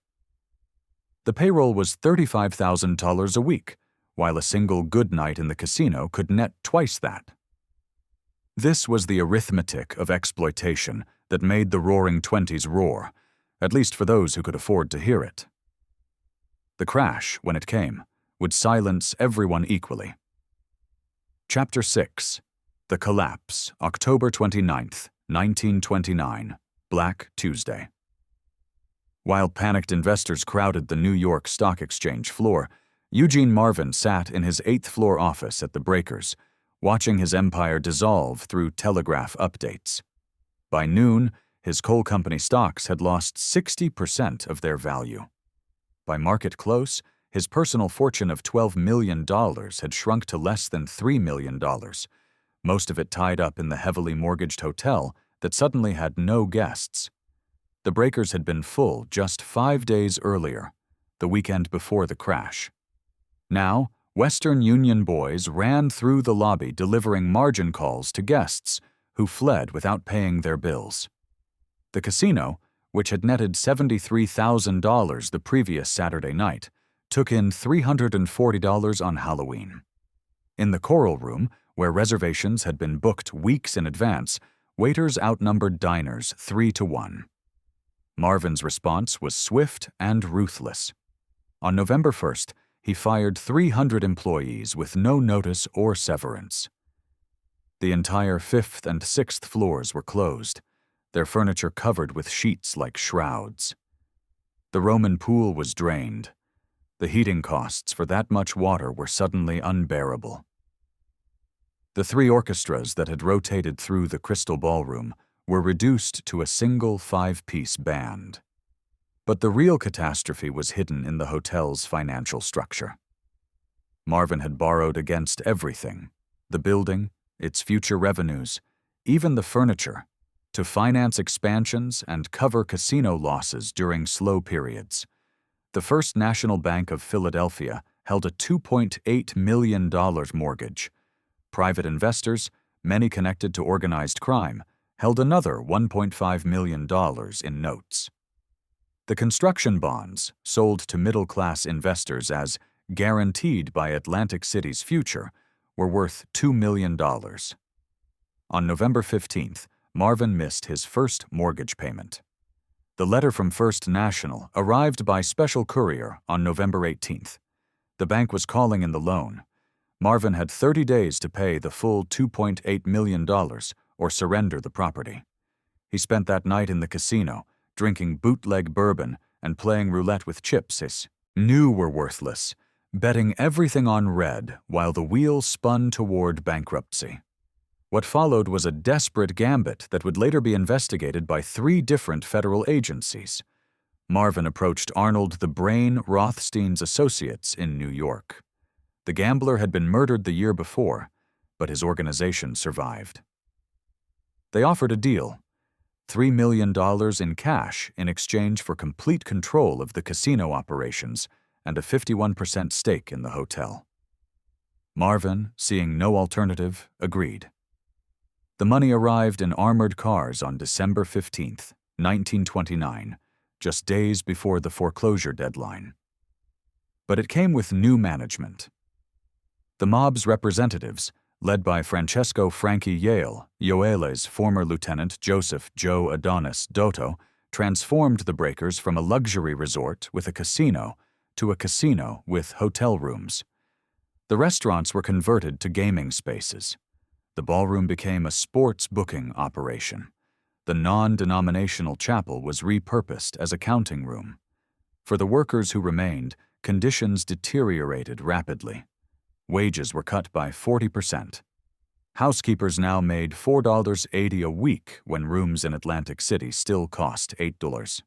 The payroll was $35,000 a week, while a single good night in the casino could net twice that. This was the arithmetic of exploitation that made the Roaring Twenties roar, at least for those who could afford to hear it. The crash, when it came, would silence everyone equally. Chapter 6. The Collapse, October 29th, 1929, Black Tuesday. While panicked investors crowded the New York Stock Exchange floor, Eugene Marvin sat in his 8th-floor office at the Breakers, watching his empire dissolve through telegraph updates. By noon, his coal company stocks had lost 60% of their value. By market close, his personal fortune of $12 million had shrunk to less than $3 million, most of it tied up in the heavily mortgaged hotel that suddenly had no guests. The Breakers had been full just 5 days earlier, the weekend before the crash. Now, Western Union boys ran through the lobby delivering margin calls to guests who fled without paying their bills. The casino, which had netted $73,000 the previous Saturday night, took in $340 on Halloween. In the Coral Room, where reservations had been booked weeks in advance, waiters outnumbered diners 3-1. Marvin's response was swift and ruthless. On November 1st, he fired 300 employees with no notice or severance. The entire 5th and 6th floors were closed, their furniture covered with sheets like shrouds. The Roman pool was drained. The heating costs for that much water were suddenly unbearable. The 3 orchestras that had rotated through the Crystal Ballroom were reduced to a single 5-piece band. But the real catastrophe was hidden in the hotel's financial structure. Marvin had borrowed against everything, the building, its future revenues, even the furniture, to finance expansions and cover casino losses during slow periods. The First National Bank of Philadelphia held a $2.8 million mortgage. Private investors, many connected to organized crime, held another $1.5 million in notes. The construction bonds, sold to middle-class investors as guaranteed by Atlantic City's future, were worth $2 million. On November 15th, Marvin missed his first mortgage payment. The letter from First National arrived by special courier on November 18th. The bank was calling in the loan. Marvin had 30 days to pay the full $2.8 million or surrender the property. He spent that night in the casino, drinking bootleg bourbon and playing roulette with chips his knew were worthless, betting everything on red while the wheel spun toward bankruptcy. What followed was a desperate gambit that would later be investigated by 3 different federal agencies. Marvin approached Arnold the Brain Rothstein's associates in New York. The gambler had been murdered the year before, but his organization survived. They offered a deal: $3 million in cash in exchange for complete control of the casino operations and a 51% stake in the hotel. Marvin, seeing no alternative, agreed. The money arrived in armored cars on December 15th, 1929, just days before the foreclosure deadline. But it came with new management. The mob's representatives, led by Francesco Frankie Yale, Yoele's former lieutenant Joseph Joe Adonis Dotto, transformed the Breakers from a luxury resort with a casino to a casino with hotel rooms. The restaurants were converted to gaming spaces. The ballroom became a sports booking operation. The non-denominational chapel was repurposed as a counting room. For the workers who remained, conditions deteriorated rapidly. Wages were cut by 40%. Housekeepers now made $4.80 a week when rooms in Atlantic City still cost $8.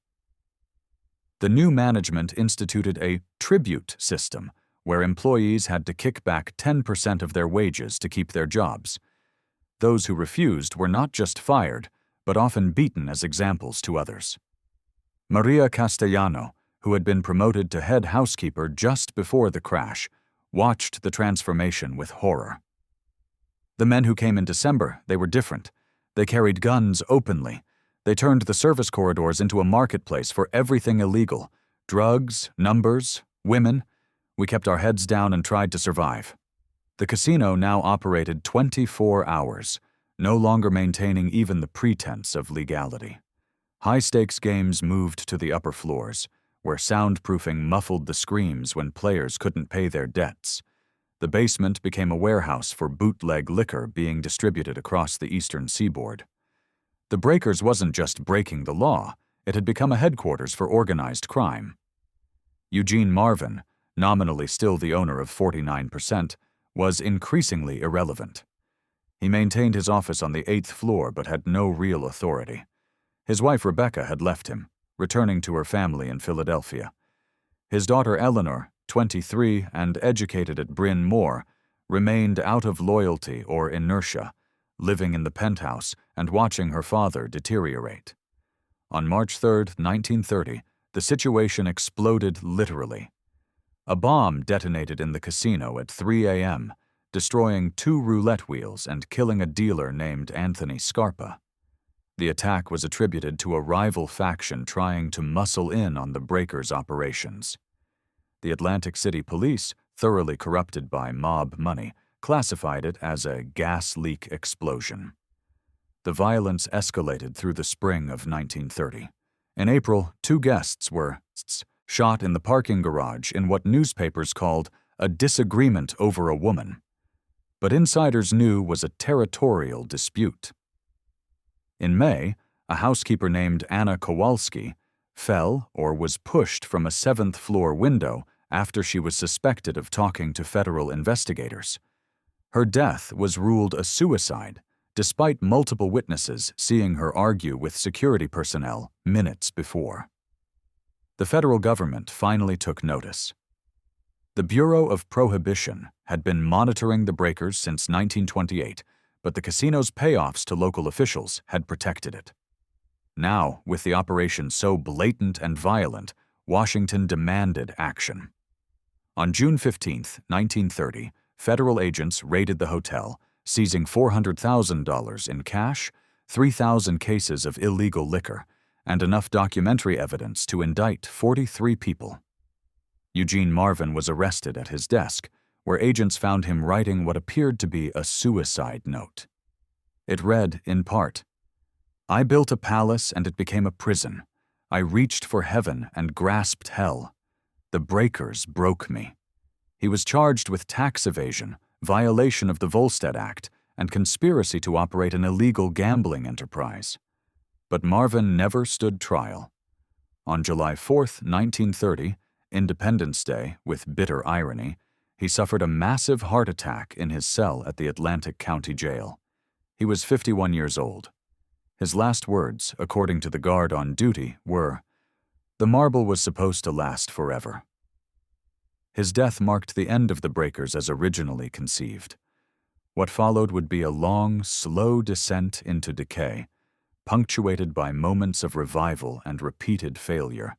The new management instituted a tribute system where employees had to kick back 10% of their wages to keep their jobs. Those who refused were not just fired, but often beaten as examples to others. Maria Castellano, who had been promoted to head housekeeper just before the crash, watched the transformation with horror. The men who came in December, they were different. They carried guns openly. They turned the service corridors into a marketplace for everything illegal: drugs, numbers, women. We kept our heads down and tried to survive. The casino now operated 24 hours, no longer maintaining even the pretense of legality. High-stakes games moved to the upper floors, where soundproofing muffled the screams when players couldn't pay their debts. The basement became a warehouse for bootleg liquor being distributed across the eastern seaboard. The Breakers wasn't just breaking the law, it had become a headquarters for organized crime. Eugene Marvin, nominally still the owner of 49%, was increasingly irrelevant. He maintained his office on the 8th floor but had no real authority. His wife Rebecca had left him, returning to her family in Philadelphia. His daughter Eleanor, 23 and educated at Bryn Mawr, remained out of loyalty or inertia, living in the penthouse and watching her father deteriorate. On March 3, 1930, the situation exploded literally. A bomb detonated in the casino at 3 a.m., destroying 2 roulette wheels and killing a dealer named Anthony Scarpa. The attack was attributed to a rival faction trying to muscle in on the Breakers' operations. The Atlantic City Police, thoroughly corrupted by mob money, classified it as a gas leak explosion. The violence escalated through the spring of 1930. In April, 2 guests were shot in the parking garage in what newspapers called a disagreement over a woman. But insiders knew was a territorial dispute. In May, a housekeeper named Anna Kowalski fell or was pushed from a 7th-floor window after she was suspected of talking to federal investigators. Her death was ruled a suicide, despite multiple witnesses seeing her argue with security personnel minutes before. The federal government finally took notice. The Bureau of Prohibition had been monitoring the Breakers since 1928, but the casino's payoffs to local officials had protected it. Now, with the operation so blatant and violent, Washington demanded action. On June 15, 1930, federal agents raided the hotel, seizing $400,000 in cash, 3,000 cases of illegal liquor, and enough documentary evidence to indict 43 people. Eugene Marvin was arrested at his desk, where agents found him writing what appeared to be a suicide note. It read, in part, "I built a palace and it became a prison. I reached for heaven and grasped hell. The Breakers broke me." He was charged with tax evasion, violation of the Volstead Act, and conspiracy to operate an illegal gambling enterprise. But Marvin never stood trial. On July 4, 1930, Independence Day, with bitter irony, he suffered a massive heart attack in his cell at the Atlantic County Jail. He was 51 years old. His last words, according to the guard on duty, were, "The marble was supposed to last forever." His death marked the end of the Breakers as originally conceived. What followed would be a long, slow descent into decay, punctuated by moments of revival and repeated failure,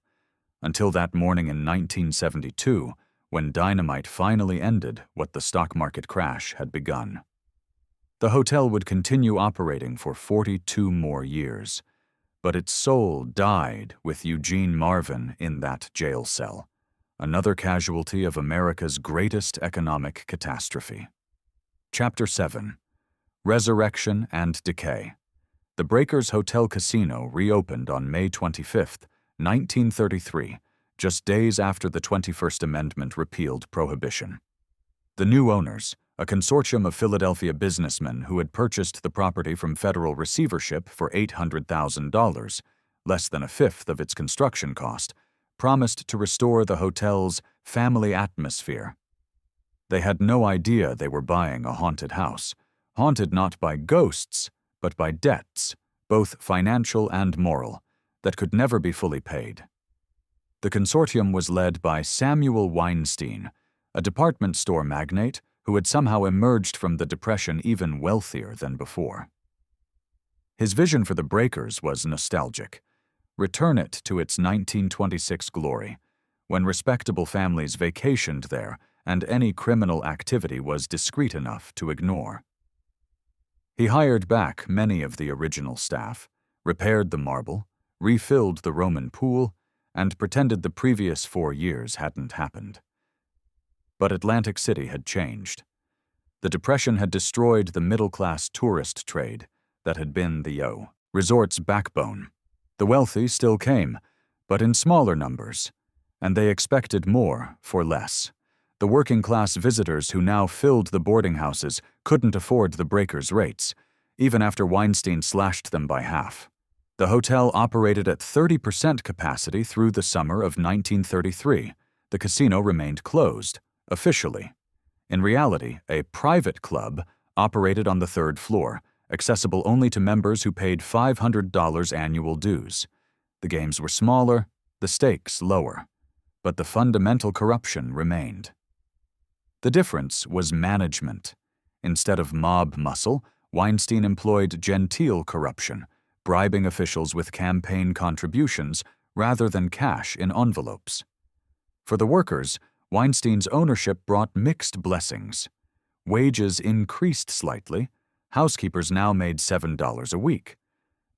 until that morning in 1972, when dynamite finally ended what the stock market crash had begun. The hotel would continue operating for 42 more years, but its soul died with Eugene Marvin in that jail cell, another casualty of America's greatest economic catastrophe. Chapter 7. Resurrection and Decay. The Breakers Hotel Casino reopened on May 25, 1933, just days after the 21st Amendment repealed prohibition. The new owners, a consortium of Philadelphia businessmen who had purchased the property from federal receivership for $800,000, less than a fifth of its construction cost, promised to restore the hotel's family atmosphere. They had no idea they were buying a haunted house, haunted not by ghosts, but by debts, both financial and moral, that could never be fully paid. The consortium was led by Samuel Weinstein, a department store magnate who had somehow emerged from the Depression even wealthier than before. His vision for the Breakers was nostalgic. Return it to its 1926 glory, when respectable families vacationed there and any criminal activity was discreet enough to ignore. He hired back many of the original staff, repaired the marble, refilled the Roman pool, and pretended the previous 4 years hadn't happened. But Atlantic City had changed. The Depression had destroyed the middle-class tourist trade that had been the resort's backbone. The wealthy still came, but in smaller numbers, and they expected more for less. The working-class visitors who now filled the boarding houses couldn't afford the breakers' rates, even after Weinstein slashed them by half. The hotel operated at 30% capacity through the summer of 1933. The casino remained closed, officially. In reality, a private club operated on the 3rd floor, accessible only to members who paid $500 annual dues. The games were smaller, the stakes lower, but the fundamental corruption remained. The difference was management. Instead of mob muscle, Weinstein employed genteel corruption, bribing officials with campaign contributions rather than cash in envelopes. For the workers, Weinstein's ownership brought mixed blessings. Wages increased slightly. Housekeepers now made $7 a week,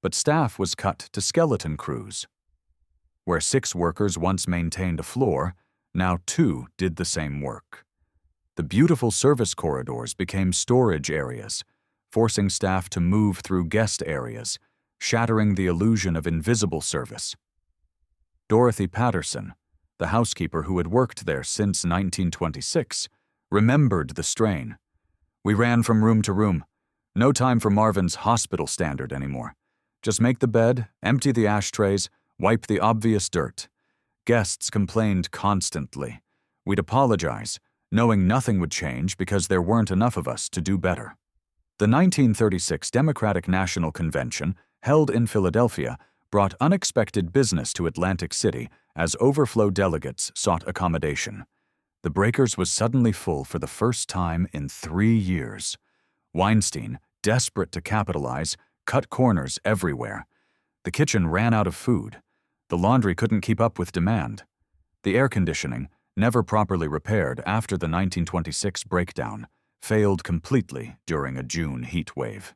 but staff was cut to skeleton crews. Where 6 workers once maintained a floor, now 2 did the same work. The beautiful service corridors became storage areas, forcing staff to move through guest areas, shattering the illusion of invisible service. Dorothy Patterson, the housekeeper who had worked there since 1926, remembered the strain. "We ran from room to room. No time for Marvin's hospital standard anymore. Just make the bed, empty the ashtrays, wipe the obvious dirt. Guests complained constantly. We'd apologize, knowing nothing would change because there weren't enough of us to do better." The 1936 Democratic National Convention, held in Philadelphia, brought unexpected business to Atlantic City as overflow delegates sought accommodation. The Breakers was suddenly full for the first time in 3 years. Weinstein, desperate to capitalize, cut corners everywhere. The kitchen ran out of food. The laundry couldn't keep up with demand. The air conditioning, never properly repaired after the 1926 breakdown, failed completely during a June heat wave.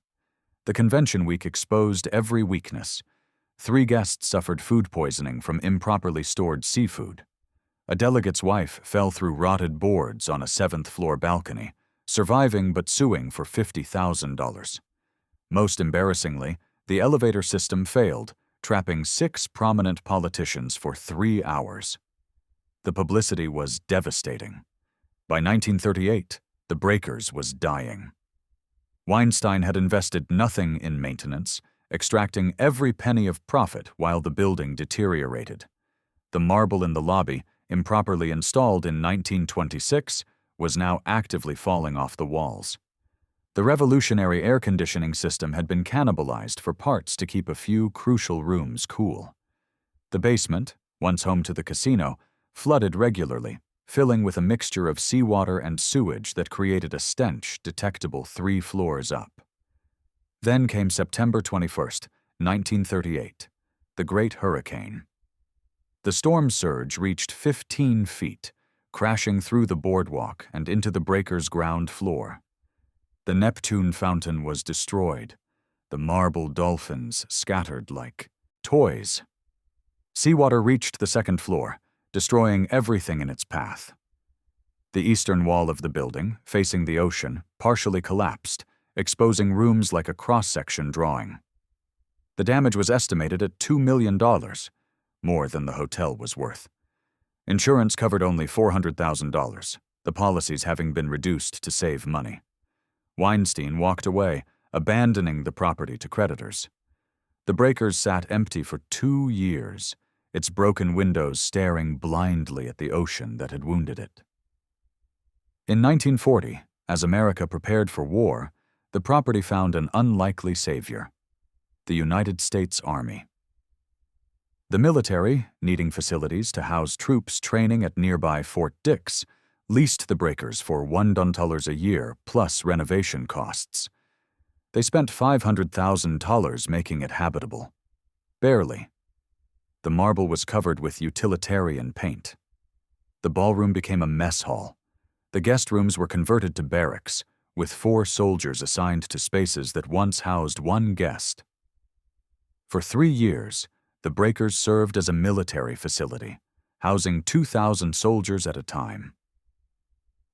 The convention week exposed every weakness. 3 guests suffered food poisoning from improperly stored seafood. A delegate's wife fell through rotted boards on a 7th-floor balcony, surviving but suing for $50,000. Most embarrassingly, the elevator system failed, trapping 6 prominent politicians for 3 hours. The publicity was devastating. By 1938, the Breakers was dying. Weinstein had invested nothing in maintenance, extracting every penny of profit while the building deteriorated. The marble in the lobby, improperly installed in 1926, was now actively falling off the walls. The revolutionary air conditioning system had been cannibalized for parts to keep a few crucial rooms cool. The basement, once home to the casino, flooded regularly, filling with a mixture of seawater and sewage that created a stench detectable 3 floors up. Then came September 21, 1938, the Great Hurricane. The storm surge reached 15 feet, crashing through the boardwalk and into the Breakers' ground floor. The Neptune fountain was destroyed, the marble dolphins scattered like toys. Seawater reached the 2nd floor, destroying everything in its path. The eastern wall of the building, facing the ocean, partially collapsed, exposing rooms like a cross-section drawing. The damage was estimated at $2 million, more than the hotel was worth. Insurance covered only $400,000, the policies having been reduced to save money. Weinstein walked away, abandoning the property to creditors. The Breakers sat empty for 2 years, its broken windows staring blindly at the ocean that had wounded it. In 1940, as America prepared for war, the property found an unlikely savior: the United States Army. The military, needing facilities to house troops training at nearby Fort Dix, leased the Breakers for $1 a year plus renovation costs. They spent $500,000 making it habitable. Barely. The marble was covered with utilitarian paint. The ballroom became a mess hall. The guest rooms were converted to barracks, with 4 soldiers assigned to spaces that once housed 1 guest. For 3 years, the breakers served as a military facility, housing 2,000 soldiers at a time.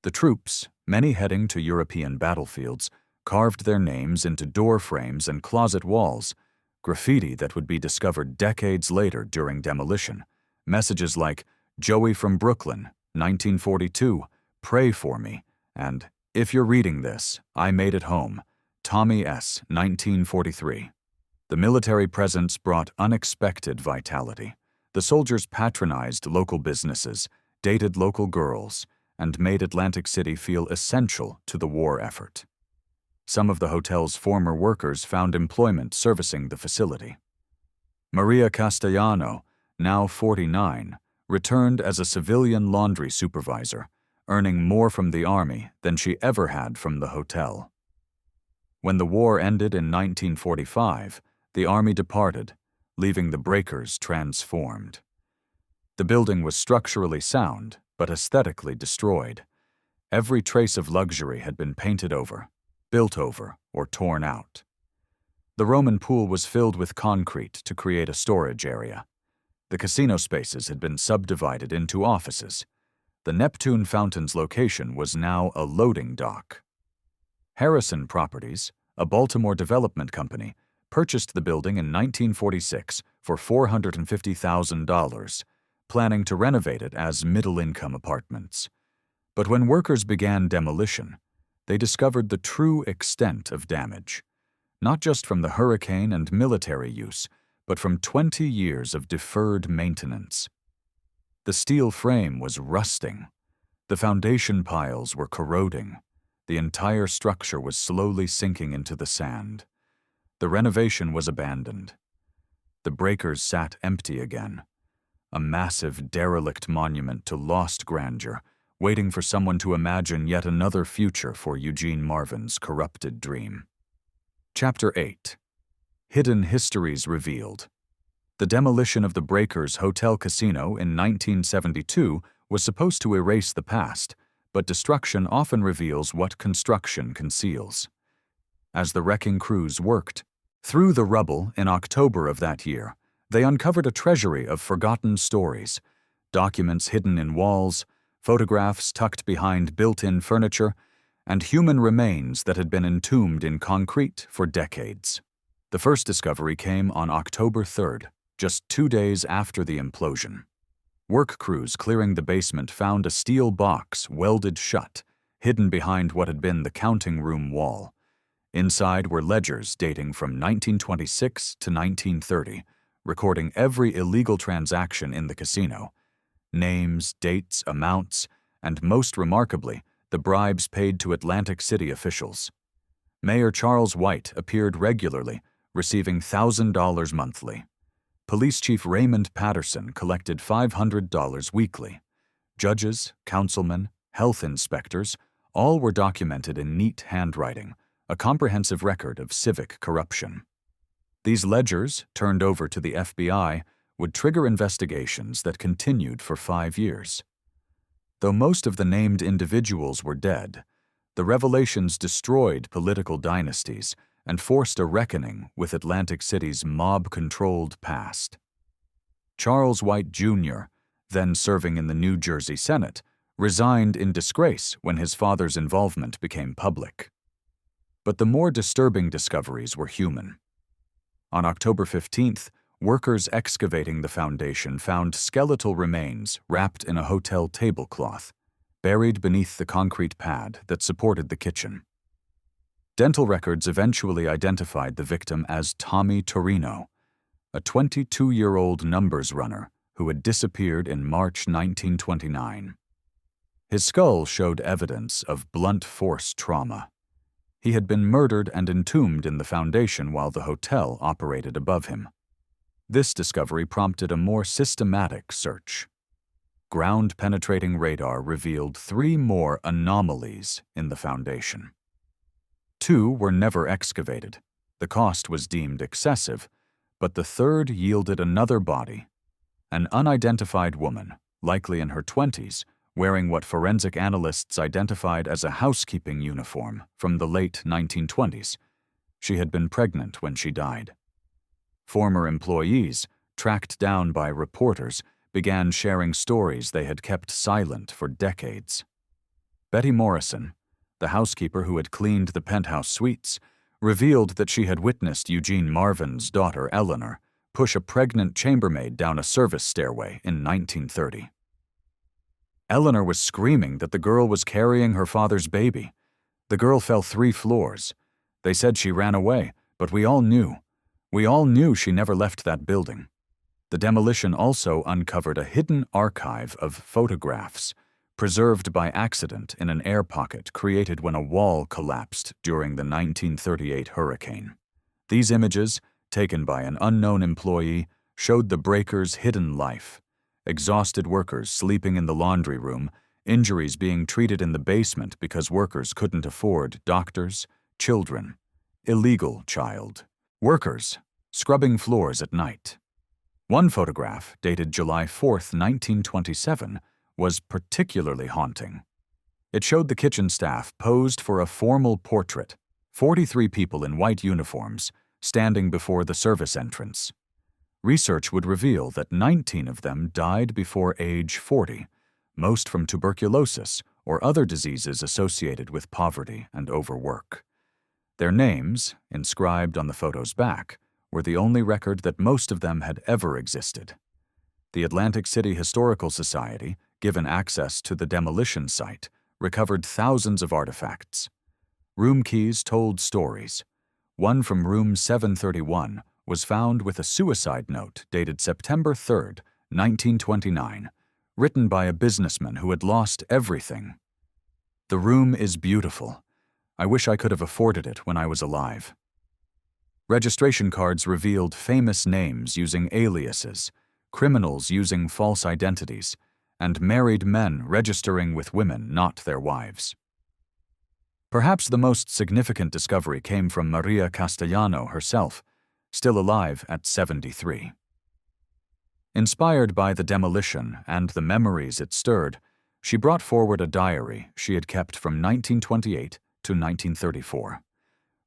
The troops, many heading to European battlefields, carved their names into door frames and closet walls, graffiti that would be discovered decades later during demolition. Messages like, "Joey from Brooklyn, 1942, pray for me," and "If you're reading this, I made it home, Tommy S., 1943. The military presence brought unexpected vitality. The soldiers patronized local businesses, dated local girls, and made Atlantic City feel essential to the war effort. Some of the hotel's former workers found employment servicing the facility. Maria Castellano, now 49, returned as a civilian laundry supervisor, earning more from the Army than she ever had from the hotel. When the war ended in 1945, the Army departed, leaving the breakers transformed. The building was structurally sound, but aesthetically destroyed. Every trace of luxury had been painted over, built over, or torn out. The Roman pool was filled with concrete to create a storage area. The casino spaces had been subdivided into offices. The Neptune Fountain's location was now a loading dock. Harrison Properties, a Baltimore development company, purchased the building in 1946 for $450,000, planning to renovate it as middle-income apartments. But when workers began demolition, they discovered the true extent of damage, not just from the hurricane and military use, but from 20 years of deferred maintenance. The steel frame was rusting. The foundation piles were corroding. The entire structure was slowly sinking into the sand. The renovation was abandoned. The breakers sat empty again, a massive derelict monument to lost grandeur, waiting for someone to imagine yet another future for Eugene Marvin's corrupted dream. Chapter 8. Hidden Histories Revealed. The demolition of the Breakers Hotel Casino in 1972 was supposed to erase the past, but destruction often reveals what construction conceals. As the wrecking crews worked through the rubble in October of that year, they uncovered a treasury of forgotten stories, documents hidden in walls, photographs tucked behind built-in furniture, and human remains that had been entombed in concrete for decades. The first discovery came on October 3rd, just 2 days after the implosion. Work crews clearing the basement found a steel box welded shut, hidden behind what had been the counting room wall. Inside were ledgers dating from 1926 to 1930, recording every illegal transaction in the casino. Names, dates, amounts, and most remarkably, the bribes paid to Atlantic City officials. Mayor Charles White appeared regularly, receiving $1,000 monthly. Police Chief Raymond Patterson collected $500 weekly. Judges, councilmen, health inspectors, all were documented in neat handwriting, a comprehensive record of civic corruption. These ledgers, turned over to the FBI, would trigger investigations that continued for 5 years. Though most of the named individuals were dead, the revelations destroyed political dynasties and forced a reckoning with Atlantic City's mob-controlled past. Charles White Jr., then serving in the New Jersey Senate, resigned in disgrace when his father's involvement became public. But the more disturbing discoveries were human. On October 15th, workers excavating the foundation found skeletal remains wrapped in a hotel tablecloth, buried beneath the concrete pad that supported the kitchen. Dental records eventually identified the victim as Tommy Torino, a 22-year-old numbers runner who had disappeared in March 1929. His skull showed evidence of blunt force trauma. He had been murdered and entombed in the foundation while the hotel operated above him. This discovery prompted a more systematic search. Ground-penetrating radar revealed 3 more anomalies in the foundation. 2 were never excavated. The cost was deemed excessive, but the 3rd yielded another body, an unidentified woman, likely in her 20s, wearing what forensic analysts identified as a housekeeping uniform from the late 1920s. She had been pregnant when she died. Former employees, tracked down by reporters, began sharing stories they had kept silent for decades. Betty Morrison, the housekeeper who had cleaned the penthouse suites, revealed that she had witnessed Eugene Marvin's daughter, Eleanor, push a pregnant chambermaid down a service stairway in 1930. Eleanor was screaming that the girl was carrying her father's baby. The girl fell 3 floors. They said she ran away, but we all knew. We all knew she never left that building. The demolition also uncovered a hidden archive of photographs, preserved by accident in an air pocket created when a wall collapsed during the 1938 hurricane. These images, taken by an unknown employee, showed the breakers' hidden life. Exhausted workers sleeping in the laundry room, injuries being treated in the basement because workers couldn't afford doctors, children, illegal child, workers scrubbing floors at night. One photograph, dated July 4, 1927, was particularly haunting. It showed the kitchen staff posed for a formal portrait, 43 people in white uniforms, standing before the service entrance. Research would reveal that 19 of them died before age 40, most from tuberculosis or other diseases associated with poverty and overwork. Their names, inscribed on the photo's back, were the only record that most of them had ever existed. The Atlantic City Historical Society, given access to the demolition site, recovered thousands of artifacts. Room keys told stories. One from room 731 was found with a suicide note dated September 3, 1929, written by a businessman who had lost everything. "The room is beautiful. I wish I could have afforded it when I was alive." Registration cards revealed famous names using aliases, criminals using false identities, and married men registering with women not their wives. Perhaps the most significant discovery came from Maria Castellano herself, still alive at 73. Inspired by the demolition and the memories it stirred, she brought forward a diary she had kept from 1928 to 1934.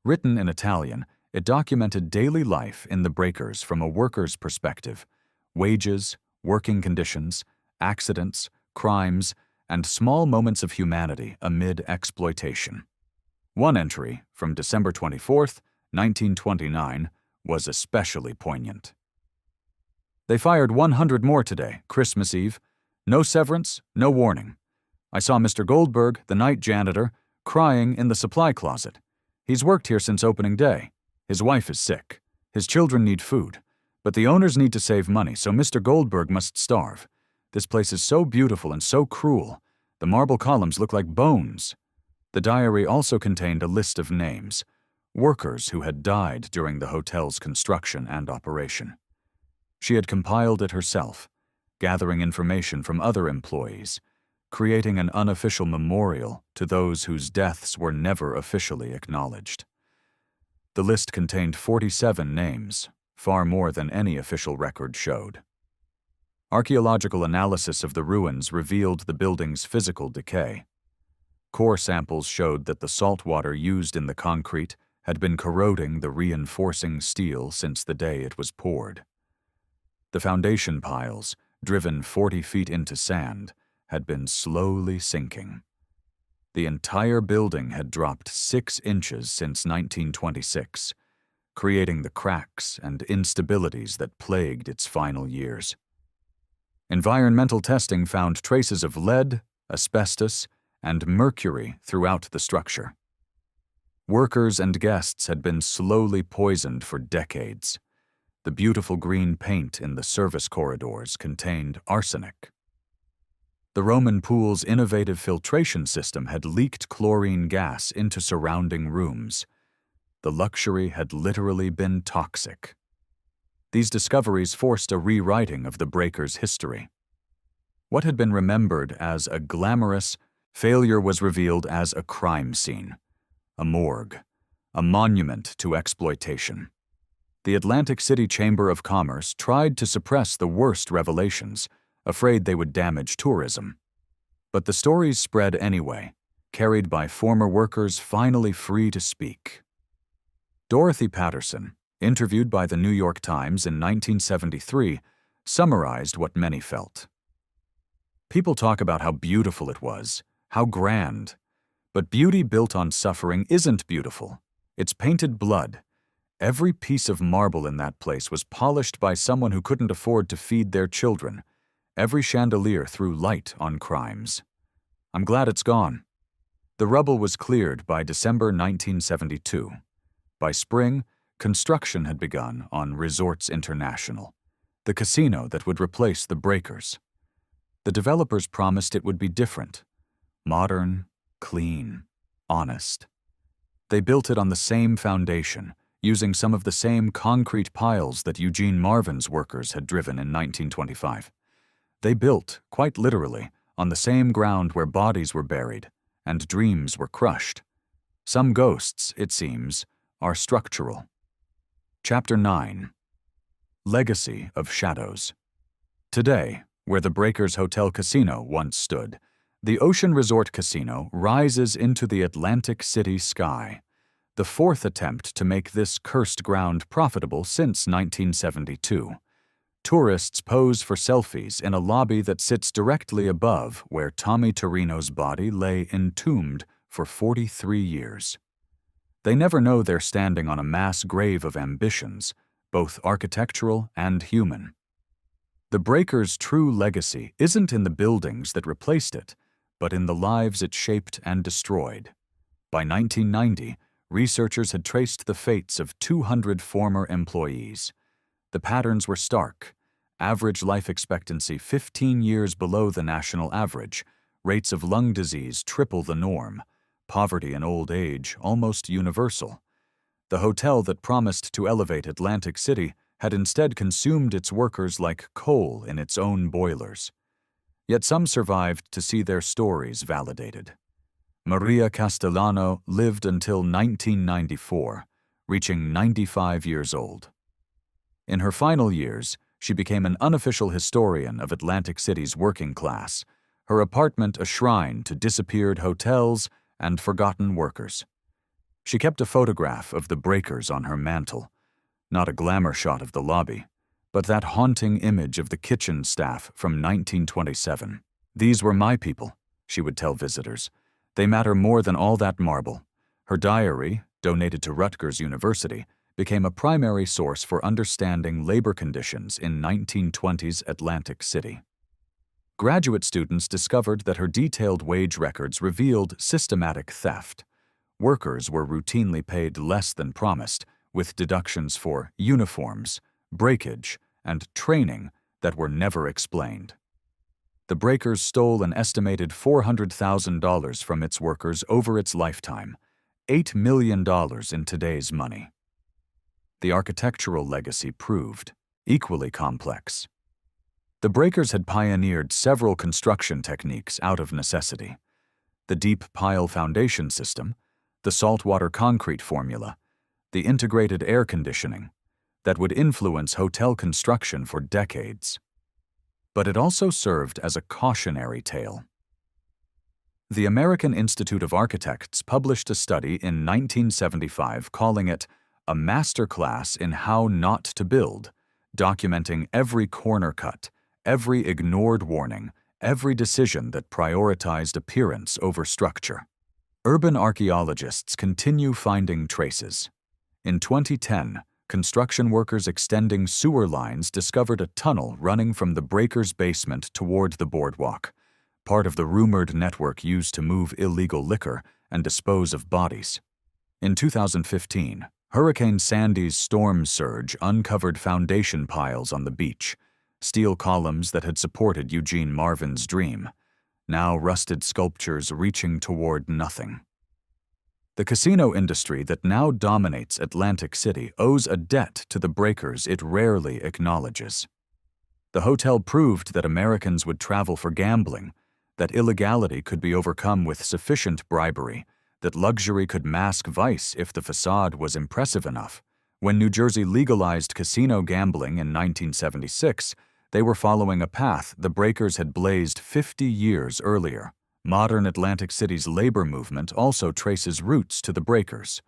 Written in Italian, it documented daily life in the breakers from a worker's perspective: wages, working conditions, accidents, crimes, and small moments of humanity amid exploitation. One entry, from December 24, 1929, was especially poignant. "They fired 100 more today, Christmas Eve. No severance, no warning. I saw Mr. Goldberg, the night janitor, crying in the supply closet. He's worked here since opening day. His wife is sick. His children need food. But the owners need to save money, so Mr. Goldberg must starve. This place is so beautiful and so cruel. The marble columns look like bones." The diary also contained a list of names, workers who had died during the hotel's construction and operation. She had compiled it herself, gathering information from other employees, creating an unofficial memorial to those whose deaths were never officially acknowledged. The list contained 47 names, far more than any official record showed. Archaeological analysis of the ruins revealed the building's physical decay. Core samples showed that the salt water used in the concrete had been corroding the reinforcing steel since the day it was poured. The foundation piles, driven 40 feet into sand, had been slowly sinking. The entire building had dropped 6 inches since 1926, creating the cracks and instabilities that plagued its final years. Environmental testing found traces of lead, asbestos, and mercury throughout the structure. Workers and guests had been slowly poisoned for decades. The beautiful green paint in the service corridors contained arsenic. The Roman pool's innovative filtration system had leaked chlorine gas into surrounding rooms. The luxury had literally been toxic. These discoveries forced a rewriting of the breakers' history. What had been remembered as a glamorous failure was revealed as a crime scene, a morgue, a monument to exploitation. The Atlantic City Chamber of Commerce tried to suppress the worst revelations, afraid they would damage tourism. But the stories spread anyway, carried by former workers finally free to speak. Dorothy Patterson, interviewed by the New York Times in 1973, summarized what many felt. People talk about how beautiful it was, how grand. But beauty built on suffering isn't beautiful. It's painted blood. Every piece of marble in that place was polished by someone who couldn't afford to feed their children. Every chandelier threw light on crimes. I'm glad it's gone. The rubble was cleared by December 1972. By spring, construction had begun on Resorts International, the casino that would replace the Breakers. The developers promised it would be different, modern, clean, honest. They built it on the same foundation, using some of the same concrete piles that Eugene Marvin's workers had driven in 1925. They built, quite literally, on the same ground where bodies were buried and dreams were crushed. Some ghosts, it seems, are structural. Chapter 9. Legacy of Shadows. Today, where the Breakers Hotel Casino once stood, the Ocean Resort Casino rises into the Atlantic City sky, the fourth attempt to make this cursed ground profitable since 1972. Tourists pose for selfies in a lobby that sits directly above where Tommy Torino's body lay entombed for 43 years. They never know they're standing on a mass grave of ambitions, both architectural and human. The Breakers' true legacy isn't in the buildings that replaced it, but in the lives it shaped and destroyed. By 1990, researchers had traced the fates of 200 former employees. The patterns were stark. Average life expectancy 15 years below the national average, rates of lung disease triple the norm, poverty and old age almost universal. The hotel that promised to elevate Atlantic City had instead consumed its workers like coal in its own boilers. Yet some survived to see their stories validated. Maria Castellano lived until 1994, reaching 95 years old. In her final years, she became an unofficial historian of Atlantic City's working class, her apartment a shrine to disappeared hotels and forgotten workers. She kept a photograph of the Breakers on her mantel, not a glamour shot of the lobby, but that haunting image of the kitchen staff from 1927. "These were my people," she would tell visitors. "They matter more than all that marble." Her diary, donated to Rutgers University, became a primary source for understanding labor conditions in 1920s Atlantic City. Graduate students discovered that her detailed wage records revealed systematic theft. Workers were routinely paid less than promised, with deductions for uniforms, breakage, and training that were never explained. The Breakers stole an estimated $400,000 from its workers over its lifetime, $8 million in today's money. The architectural legacy proved equally complex. The Breakers had pioneered several construction techniques out of necessity: the deep pile foundation system, the saltwater concrete formula, the integrated air conditioning that would influence hotel construction for decades. But it also served as a cautionary tale. The American Institute of Architects published a study in 1975 calling it a masterclass in how not to build, documenting every corner cut, every ignored warning, every decision that prioritized appearance over structure. Urban archaeologists continue finding traces. In 2010, construction workers extending sewer lines discovered a tunnel running from the Breakers' basement toward the boardwalk, part of the rumored network used to move illegal liquor and dispose of bodies. In 2015, Hurricane Sandy's storm surge uncovered foundation piles on the beach, steel columns that had supported Eugene Marvin's dream, now rusted sculptures reaching toward nothing. The casino industry that now dominates Atlantic City owes a debt to the Breakers it rarely acknowledges. The hotel proved that Americans would travel for gambling, that illegality could be overcome with sufficient bribery, that luxury could mask vice if the facade was impressive enough. When New Jersey legalized casino gambling in 1976, they were following a path the Breakers had blazed 50 years earlier. Modern Atlantic City's labor movement also traces roots to the Breakers.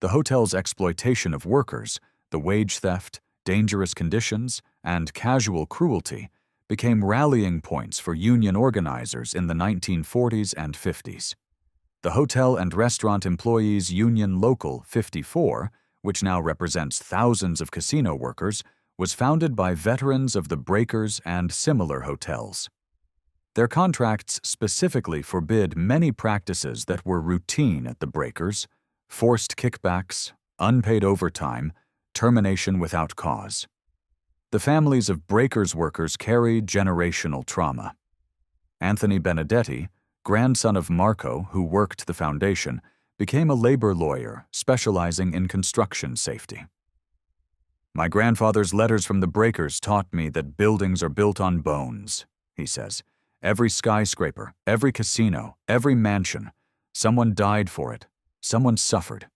The hotel's exploitation of workers, the wage theft, dangerous conditions, and casual cruelty became rallying points for union organizers in the 1940s and 50s. The Hotel and Restaurant Employees Union Local 54, which now represents thousands of casino workers, was founded by veterans of the Breakers and similar hotels. Their contracts specifically forbid many practices that were routine at the Breakers: forced kickbacks, unpaid overtime, termination without cause. The families of Breakers workers carry generational trauma. Anthony Benedetti, grandson of Marco, who worked the foundation, became a labor lawyer specializing in construction safety. "My grandfather's letters from the Breakers taught me that buildings are built on bones," he says. "Every skyscraper, every casino, every mansion, someone died for it, someone suffered.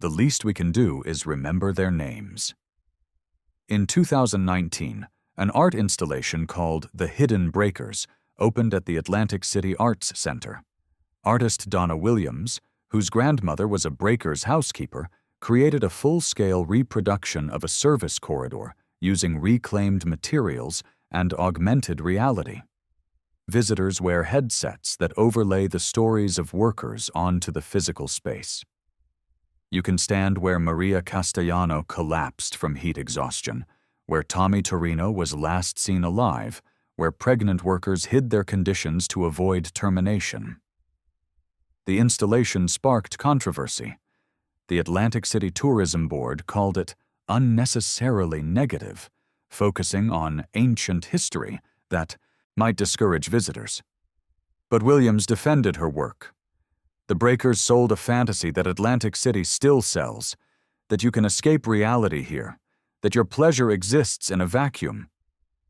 The least we can do is remember their names." In 2019, an art installation called The Hidden Breakers opened at the Atlantic City Arts Center. Artist Donna Williams, whose grandmother was a Breakers housekeeper, created a full-scale reproduction of a service corridor using reclaimed materials and augmented reality. Visitors wear headsets that overlay the stories of workers onto the physical space. You can stand where Maria Castellano collapsed from heat exhaustion, where Tommy Torino was last seen alive, where pregnant workers hid their conditions to avoid termination. The installation sparked controversy. The Atlantic City Tourism Board called it unnecessarily negative, focusing on ancient history that might discourage visitors. But Williams defended her work. "The Breakers sold a fantasy that Atlantic City still sells, that you can escape reality here, that your pleasure exists in a vacuum.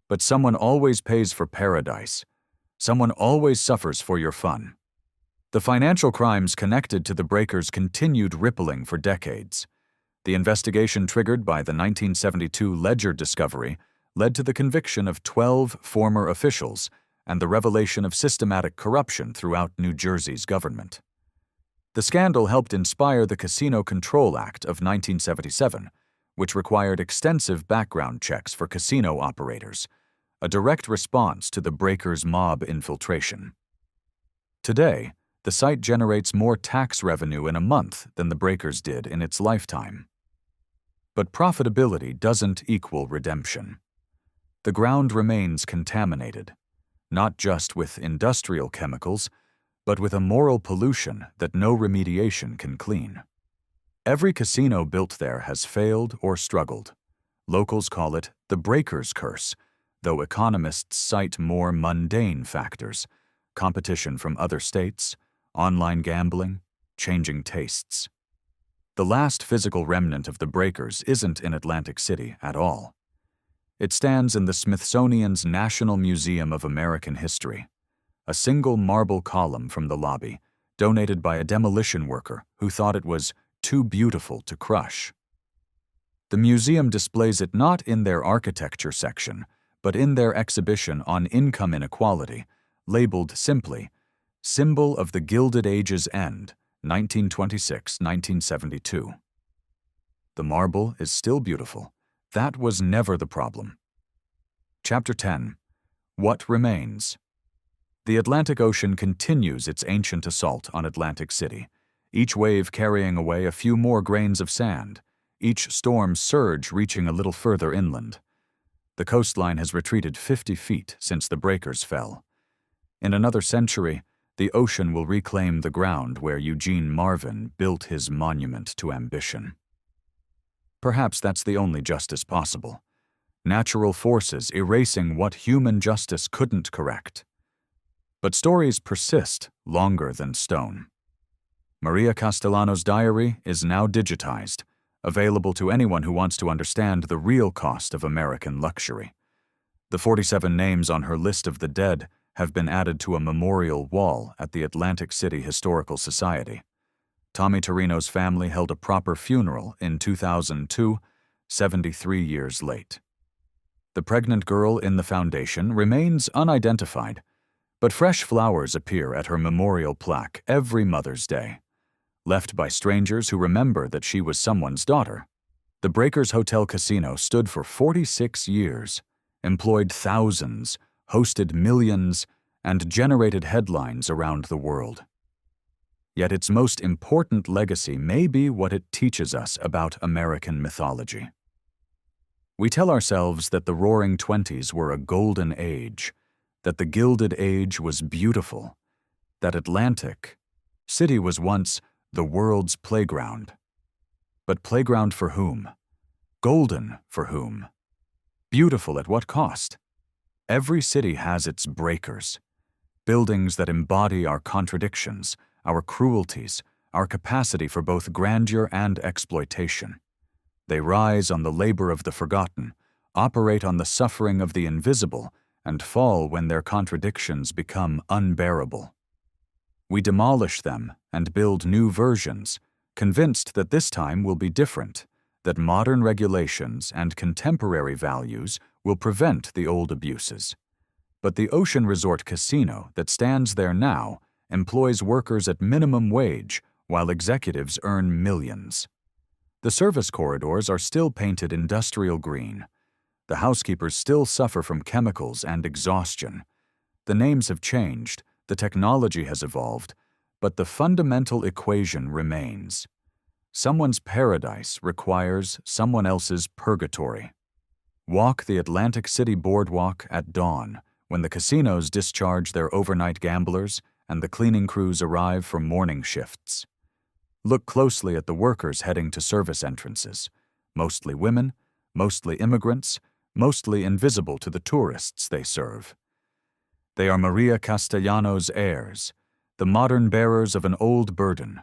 But someone always pays for paradise. Someone always suffers for your fun." The financial crimes connected to the Breakers continued rippling for decades. The investigation triggered by the 1972 Ledger discovery led to the conviction of 12 former officials and the revelation of systematic corruption throughout New Jersey's government. The scandal helped inspire the Casino Control Act of 1977, which required extensive background checks for casino operators, a direct response to the Breakers' mob infiltration. Today, the site generates more tax revenue in a month than the Breakers did in its lifetime. But profitability doesn't equal redemption. The ground remains contaminated, not just with industrial chemicals, but with a moral pollution that no remediation can clean. Every casino built there has failed or struggled. Locals call it the Breakers' curse, though economists cite more mundane factors: competition from other states, online gambling, changing tastes. The last physical remnant of the Breakers isn't in Atlantic City at all. It stands in the Smithsonian's National Museum of American History, a single marble column from the lobby, donated by a demolition worker who thought it was too beautiful to crush. The museum displays it not in their architecture section, but in their exhibition on income inequality, labeled simply, "Symbol of the Gilded Age's End, 1926-1972. The marble is still beautiful. That was never the problem. Chapter 10. What Remains? The Atlantic Ocean continues its ancient assault on Atlantic City, each wave carrying away a few more grains of sand, each storm surge reaching a little further inland. The coastline has retreated 50 feet since the Breakers fell. In another century, the ocean will reclaim the ground where Eugene Marvin built his monument to ambition. Perhaps that's the only justice possible. Natural forces erasing what human justice couldn't correct. But stories persist longer than stone. Maria Castellano's diary is now digitized, available to anyone who wants to understand the real cost of American luxury. The 47 names on her list of the dead have been added to a memorial wall at the Atlantic City Historical Society. Tommy Torino's family held a proper funeral in 2002, 73 years late. The pregnant girl in the foundation remains unidentified, but fresh flowers appear at her memorial plaque every Mother's Day, left by strangers who remember that she was someone's daughter. The Breakers Hotel Casino stood for 46 years, employed thousands, hosted millions, and generated headlines around the world. Yet its most important legacy may be what it teaches us about American mythology. We tell ourselves that the Roaring Twenties were a golden age, that the Gilded Age was beautiful, that Atlantic City was once the world's playground. But playground for whom? Golden for whom? Beautiful at what cost? Every city has its breakers, buildings that embody our contradictions, our cruelties, our capacity for both grandeur and exploitation. They rise on the labor of the forgotten, operate on the suffering of the invisible, and fall when their contradictions become unbearable. We demolish them and build new versions, convinced that this time will be different, that modern regulations and contemporary values will prevent the old abuses. But the Ocean Resort Casino that stands there now employs workers at minimum wage while executives earn millions. The service corridors are still painted industrial green. The housekeepers still suffer from chemicals and exhaustion. The names have changed, the technology has evolved, but the fundamental equation remains. Someone's paradise requires someone else's purgatory. Walk the Atlantic City Boardwalk at dawn, when the casinos discharge their overnight gamblers and the cleaning crews arrive for morning shifts. Look closely at the workers heading to service entrances, mostly women, mostly immigrants, mostly invisible to the tourists they serve. They are Maria Castellanos' heirs, the modern bearers of an old burden,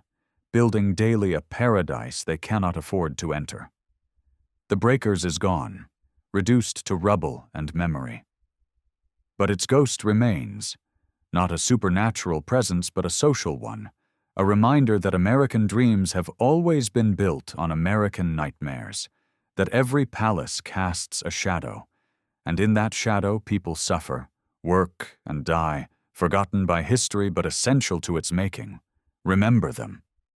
building daily a paradise they cannot afford to enter. The Breakers is gone, reduced to rubble and memory. But its ghost remains, not a supernatural presence but a social one, a reminder that American dreams have always been built on American nightmares, that every palace casts a shadow, and in that shadow people suffer, work, and die, forgotten by history but essential to its making. Remember them.